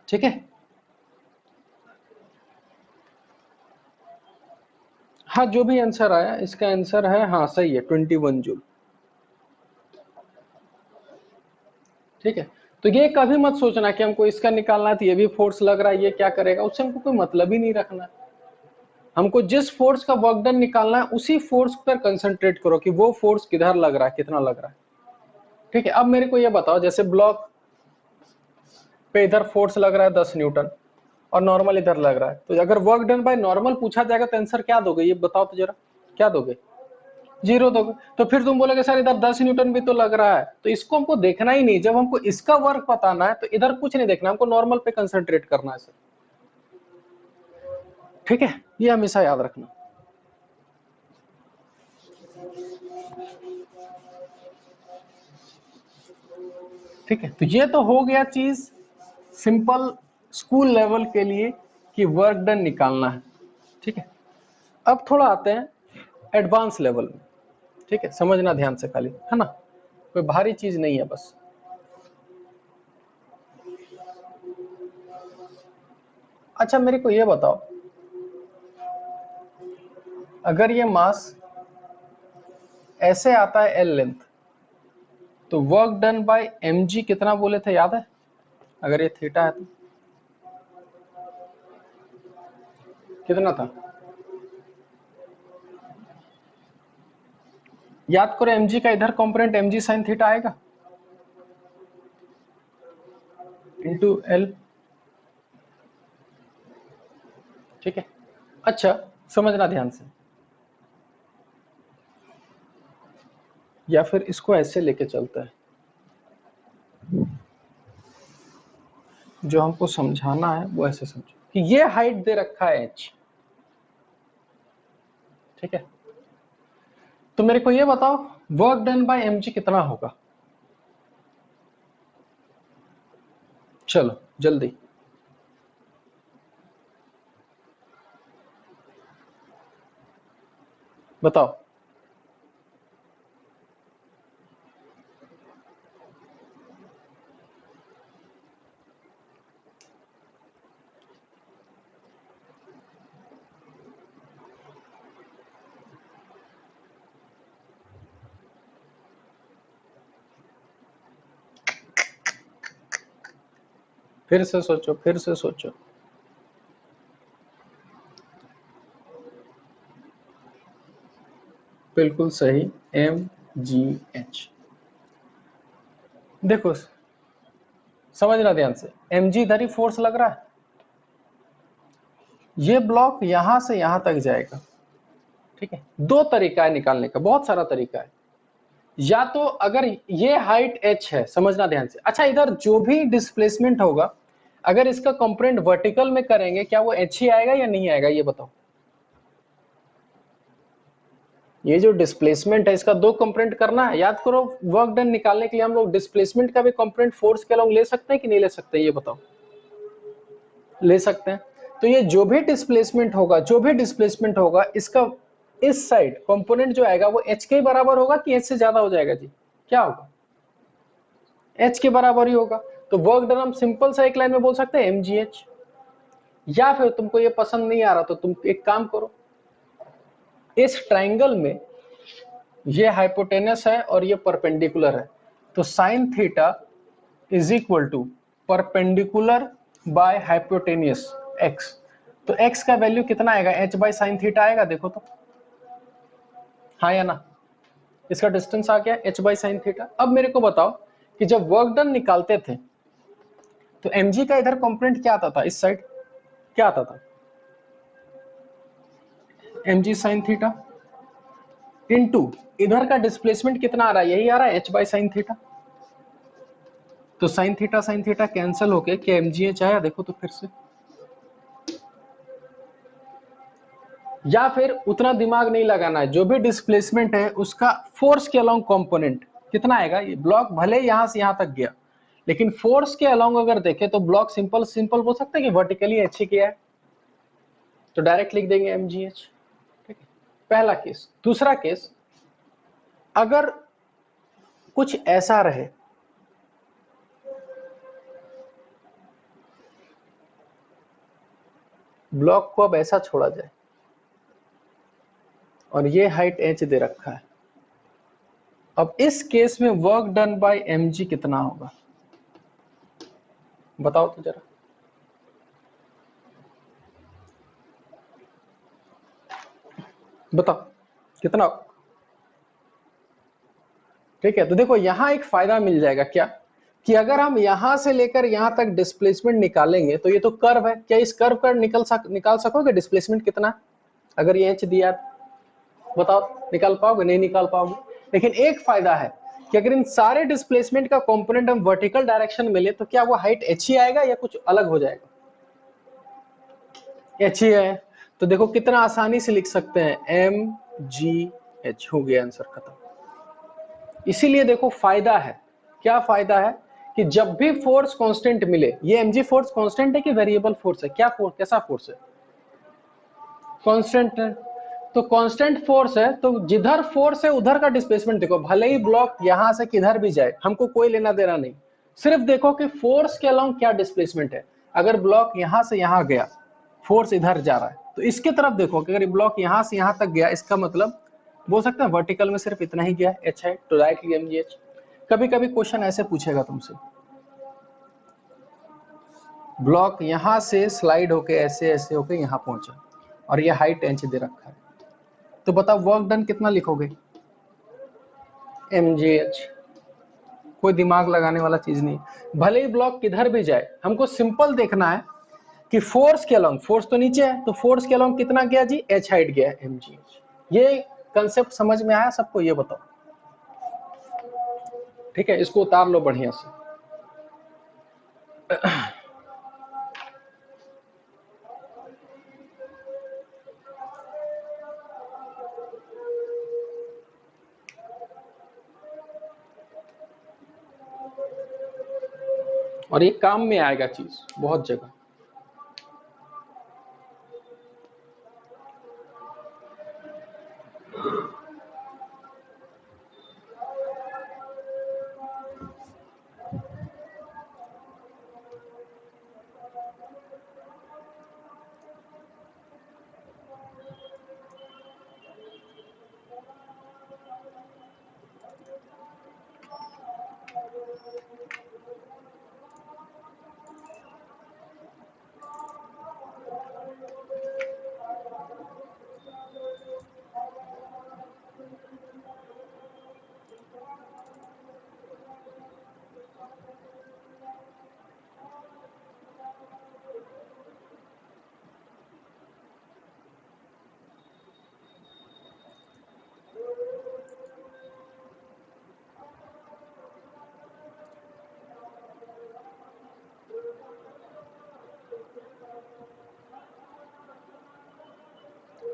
Speaker 1: ठीक है। हाँ जो भी आंसर आया, इसका आंसर है हाँ सही है 21 जूल, ठीक है। तो ये कभी मत सोचना कि हमको इसका निकालना है तो ये भी फोर्स लग रहा है, ये क्या करेगा, उससे हमको कोई मतलब ही नहीं रखना। हमको जिस फोर्स का वर्क डन निकालना है उसी फोर्स पर कंसंट्रेट करो कि वो फोर्स किधर लग रहा है, कितना लग रहा है, ठीक है। अब मेरे को ये बताओ, जैसे ब्लॉक पे इधर फोर्स लग रहा है 10 न्यूटन और नॉर्मल इधर लग रहा है, तो अगर वर्क डन बाय नॉर्मल पूछा जाएगा तो आंसर क्या दोगे, ये बताओ तो जरा, क्या दोगे? 0 दोगे। तो फिर तुम बोलोगे सर इधर 10 न्यूटन भी तो लग रहा है, तो इसको हमको देखना ही नहीं। जब हमको इसका वर्क बताना है तो इधर कुछ नहीं देखना, हमको नॉर्मल पे कंसंट्रेट करना है सर, ठीक है। ये हमेशा याद रखना, ठीक है। तो ये तो हो गया चीज सिंपल स्कूल लेवल के लिए कि वर्क डन निकालना है, ठीक है। अब थोड़ा आते हैं एडवांस लेवल में, ठीक है। समझना ध्यान से खाली, है ना, कोई भारी चीज नहीं है बस। अच्छा मेरे को ये बताओ, अगर ये मास ऐसे आता है एल लेंथ, तो वर्क डन बाय mg कितना बोले थे, याद है? अगर ये थीटा है तो कितना था, याद करो। mg का इधर कंपोनेंट mg sin थीटा आएगा इनटू एल, ठीक है। अच्छा समझना ध्यान से, या फिर इसको ऐसे लेके चलता है, जो हमको समझाना है वो ऐसे समझो कि ये हाइट दे रखा है h, ठीक है। तो मेरे को ये बताओ वर्क डन बाय mg कितना होगा, चलो जल्दी बताओ। फिर से सोचो, फिर से सोचो। बिल्कुल सही, mgh। देखो समझना ध्यान से, mg इधर ही फोर्स लग रहा है, ये ब्लॉक यहां से यहां तक जाएगा, ठीक है। दो तरीका है निकालने का, बहुत सारा तरीका है। या तो अगर ये हाइट h है, समझना ध्यान से, अच्छा इधर जो भी डिस्प्लेसमेंट होगा अगर इसका कंपोनेंट वर्टिकल में करेंगे क्या वो h ही आएगा या नहीं आएगा, ये बताओ। ये जो डिस्प्लेसमेंट है इसका दो कंपोनेंट करना है, याद करो वर्क डन निकालने के लिए हम लोग डिस्प्लेसमेंट का भी कंपोनेंट फोर्स के अलोंग ले सकते हैं कि नहीं ले सकते, ये बताओ। ले सकते हैं। तो ये जो भी डिस्प्लेसमेंट होगा, जो भी डिस्प्लेसमेंट होगा इसका इस साइड कंपोनेंट जो आएगा वो h के बराबर होगा कि h से ज्यादा हो जाएगा जी, क्या होगा, h के बराबर ही होगा। तो वर्क डन हम सिंपल सा एक लाइन में बोल सकते हैं mgh। या फिर तुमको ये पसंद नहीं आ रहा तो तुम एक काम करो, इस ट्राइंगल में ये हाइपोटेनस है और ये परपेंडिकुलर है, तो sine theta is equal to perpendicular by hypotenuse x। तो x का वैल्यू कितना आएगा, h बाई साइन थीटा आएगा, देखो तो, हाँ या ना। इसका डिस्टेंस आ गया h बाई साइन थीटा। अब मेरे को बताओ कि जब वर्क डन निकालते थे तो mg का इधर कंपोनेंट क्या आता था, इस साइड क्या आता था, mg साइन थीटा इनटू इधर का डिस्प्लेसमेंट कितना आ रहा है, यही आ रहा है h बाई साइन थीटा। तो साइन थीटा कैंसिल होके क्या mgh आया, देखो तो फिर से। या फिर उतना दिमाग नहीं लगाना है, जो भी डिस्प्लेसमेंट है उसका फोर्स के अलोंग कंपोनेंट कितना आएगा। ये ब्लॉक भले यहां से यहां तक गया लेकिन फोर्स के अलोंग अगर देखें तो ब्लॉक सिंपल सिंपल बोल सकते हैं कि वर्टिकली एच ही किया है, तो डायरेक्ट लिख देंगे mgh, ठीक है। पहला केस। दूसरा केस, अगर कुछ ऐसा रहे, ब्लॉक को अब ऐसा छोड़ा जाए और ये हाइट h दे रखा है, अब इस केस में वर्क डन बाय mg कितना होगा, बताओ तो जरा। बताओ कितना, ठीक है। तो देखो यहां एक फायदा मिल जाएगा क्या, कि अगर हम यहां से लेकर यहां तक डिस्प्लेसमेंट निकालेंगे तो ये तो कर्व है, क्या इस कर्व का निकाल सकोगे डिस्प्लेसमेंट कितना है, अगर ये h दिया बताओ, निकाल पाओगे, नहीं निकाल पाओगे। लेकिन एक फायदा है कि अगर इन सारे डिस्प्लेसमेंट का कंपोनेंट हम वर्टिकल डायरेक्शन में ले तो क्या वो हाइट h ही आएगा या कुछ अलग हो जाएगा, h ही है। तो देखो कितना आसानी से लिख सकते हैं mgh, हो गया आंसर खत्म। इसीलिए देखो फायदा है, क्या फायदा है कि जब भी फोर्स कांस्टेंट मिले, ये mg फोर्स कांस्टेंट है कि वेरिएबल फोर्स है, क्या फोर्स, कैसा फोर्स है, कांस्टेंट है। तो कांस्टेंट फोर्स है तो जिधर फोर्स है उधर का डिस्प्लेसमेंट देखो, भले ही ब्लॉक यहां से किधर भी जाए हमको कोई लेना देना नहीं, सिर्फ देखो कि फोर्स के अलोंग क्या डिस्प्लेसमेंट है। अगर ब्लॉक यहां से यहां गया, फोर्स इधर जा रहा है, तो इसके तरफ देखो कि अगर ब्लॉक यहां से यहां तक गया, इसका मतलब बोल सकते हैं वर्टिकल में सिर्फ इतना ही गया, h है, तो डायरेक्टली mgh। कभी कभी क्वेश्चन ऐसे पूछेगा तुमसे, ब्लॉक यहां से स्लाइड होके ऐसे ऐसे होके यहां पहुंचा और ये हाइट h दे रखा है, तो बताओ वर्क डन कितना लिखोगे, mgh। कोई दिमाग लगाने वाला चीज नहीं, भले ही ब्लॉक किधर भी जाए हमको सिंपल देखना है कि फोर्स के अलोंग, फोर्स तो नीचे है तो फोर्स के अलोंग कितना गया जी, h हाइट गया है mgh। ये कंसेप्ट समझ में आया सबको, ये बताओ, ठीक है। इसको उतार लो बढ़िया से। और ये काम में आएगा चीज बहुत जगह।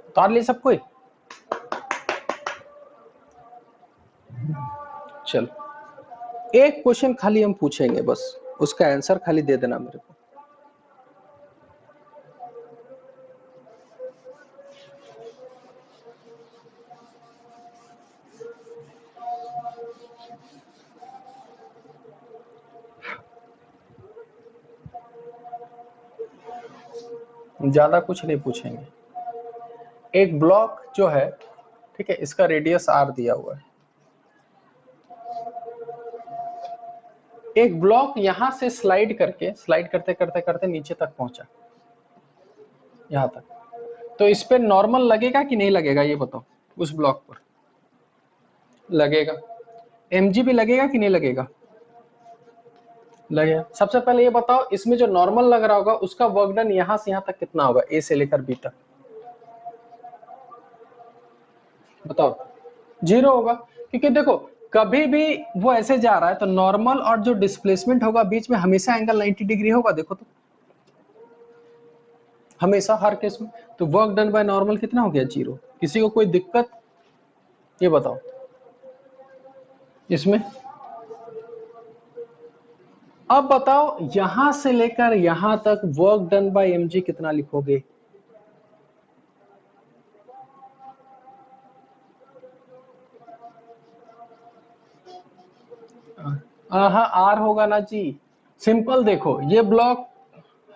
Speaker 1: उतार लिए सब कोई? चलो एक क्वेश्चन खाली हम पूछेंगे बस, उसका आंसर खाली दे देना मेरे को। ज्यादा कुछ नहीं पूछेंगे। एक ब्लॉक जो है, ठीक है, इसका रेडियस आर दिया हुआ है। एक ब्लॉक यहां से स्लाइड करते करते करते नीचे तक पहुंचा, यहां तक। तो इस पे नॉर्मल लगेगा कि नहीं लगेगा ये बताओ। उस ब्लॉक पर लगेगा। mg भी लगेगा कि नहीं लगेगा? लगेगा। सबसे पहले ये बताओ, इसमें जो नॉर्मल लग रहा होगा उसका वर्क डन यहां से यहां तक कितना होगा, ए से लेकर बी तक? बताओ। 0 होगा, क्योंकि देखो कभी भी वो ऐसे जा रहा है तो नॉर्मल और जो डिस्प्लेसमेंट होगा बीच में हमेशा एंगल 90 डिग्री होगा। देखो तो हमेशा हर केस में। तो वर्क डन बाय नॉर्मल कितना हो गया? 0। किसी को कोई दिक्कत ये बताओ इसमें? अब बताओ यहां से लेकर यहां तक वर्क डन बाय mg कितना लिखोगे? हाँ आर होगा ना जी। सिंपल देखो ये ब्लॉक,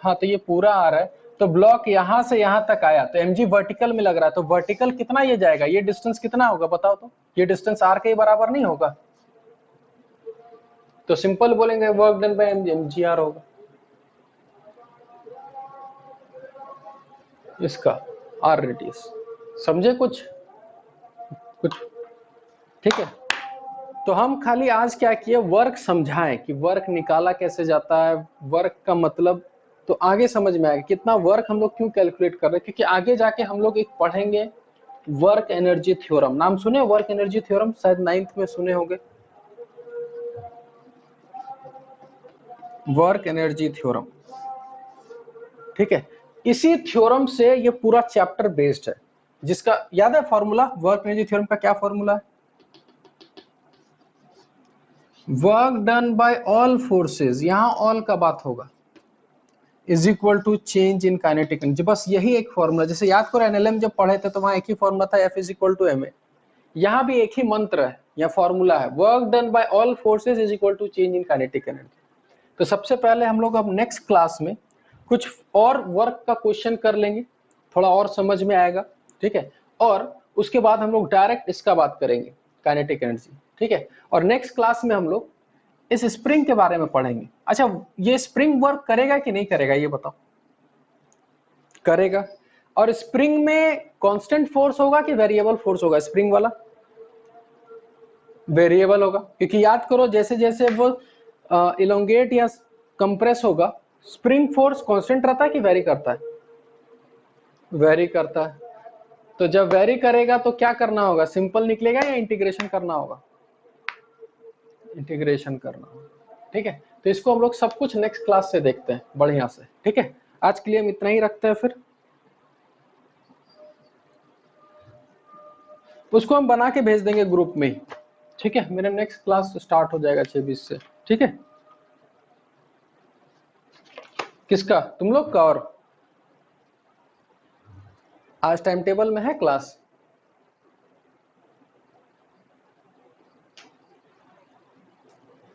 Speaker 1: हाँ तो ये पूरा आ रहा है, तो ब्लॉक यहां से यहां तक आया तो mg वर्टिकल में लग रहा है, तो वर्टिकल कितना ये जाएगा? ये डिस्टेंस कितना होगा बताओ तो? ये डिस्टेंस आर के बराबर नहीं होगा? तो सिंपल बोलेंगे work done by mg R होगा इसका, आर रेडियस। समझे कुछ कुछ? ठीक है। तो हम खाली आज क्या किए, वर्क समझाएं कि वर्क निकाला कैसे जाता है, वर्क का मतलब तो आगे समझ में आएगा कितना वर्क हम लोग क्यों कैलकुलेट कर रहे हैं, क्योंकि आगे जाके हम लोग एक पढ़ेंगे वर्क एनर्जी थ्योरम। नाम सुने वर्क एनर्जी थ्योरम? शायद 9th में सुने होंगे वर्क एनर्जी थ्योरम। ठीक है, इसी थ्योरम से ये पूरा चैप्टर बेस्ड है, जिसका याद है फॉर्मूला? वर्क एनर्जी थ्योरम का क्या फॉर्मूला है? Work done by all forces, यहां ऑल का बात होगा, is equal to change in kinetic energy. बस यही एक फॉर्मूला, जैसे याद करो एनएलएम जब पढ़े थे तो वहां एक ही फॉर्मूला था, F is equal to m a. यहाँ भी एक ही मंत्र है या फॉर्मूला है, work done by all forces is equal to change in kinetic energy. तो सबसे पहले हम लोग अब नेक्स्ट क्लास में कुछ और वर्क का क्वेश्चन कर लेंगे, थोड़ा और समझ में आएगा। ठीक है, और उसके बाद हम लोग डायरेक्ट इसका बात करेंगे, काइनेटिक एनर्जी। ठीक है, और नेक्स्ट क्लास में हम लोग इस स्प्रिंग के बारे में पढ़ेंगे। अच्छा, ये स्प्रिंग वर्क करेगा कि नहीं करेगा ये बताओ? करेगा। और स्प्रिंग में कांस्टेंट फोर्स होगा कि वेरिएबल फोर्स होगा? स्प्रिंग वाला वेरिएबल होगा, क्योंकि याद करो जैसे जैसे वो इलोंगेट या कंप्रेस होगा, स्प्रिंग फोर्स कांस्टेंट रहता है कि वेरी करता है? वेरी करता है। तो जब वेरी करेगा तो क्या करना होगा? सिंपल निकलेगा या इंटीग्रेशन करना होगा? इंटीग्रेशन करना होगा। ठीक है, तो इसको हम लोग सब कुछ नेक्स्ट क्लास से देखते हैं बढ़िया से। ठीक है, आज के लिए हम इतना ही रखते हैं, फिर उसको हम बना के भेज देंगे ग्रुप में ही। ठीक है, मेरा नेक्स्ट क्लास स्टार्ट हो जाएगा 6:20 से। ठीक है। किसका? तुम लोग का? और आज टाइम टेबल में है क्लास?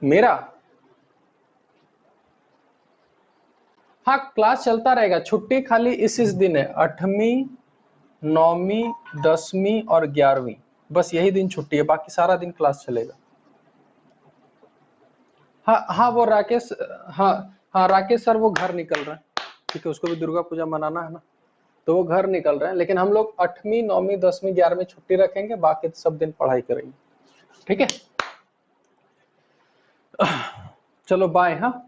Speaker 1: मेरा? हाँ, क्लास चलता रहेगा, छुट्टी खाली इस दिन है, 8वीं 9वीं 10वीं और 11वीं, बस यही दिन छुट्टी है, बाकी सारा दिन क्लास चलेगा। हाँ हाँ, वो राकेश, हाँ हाँ राकेश सर वो घर निकल रहे हैं, ठीक है, उसको भी दुर्गा पूजा मनाना है ना, तो वो घर निकल रहे हैं, लेकिन हम लोग 8वीं 9वीं 10वीं 11वीं छुट्टी रखेंगे, बाकी सब दिन पढ़ाई करेंगे, ठीक है। चलो बाय। हाँ।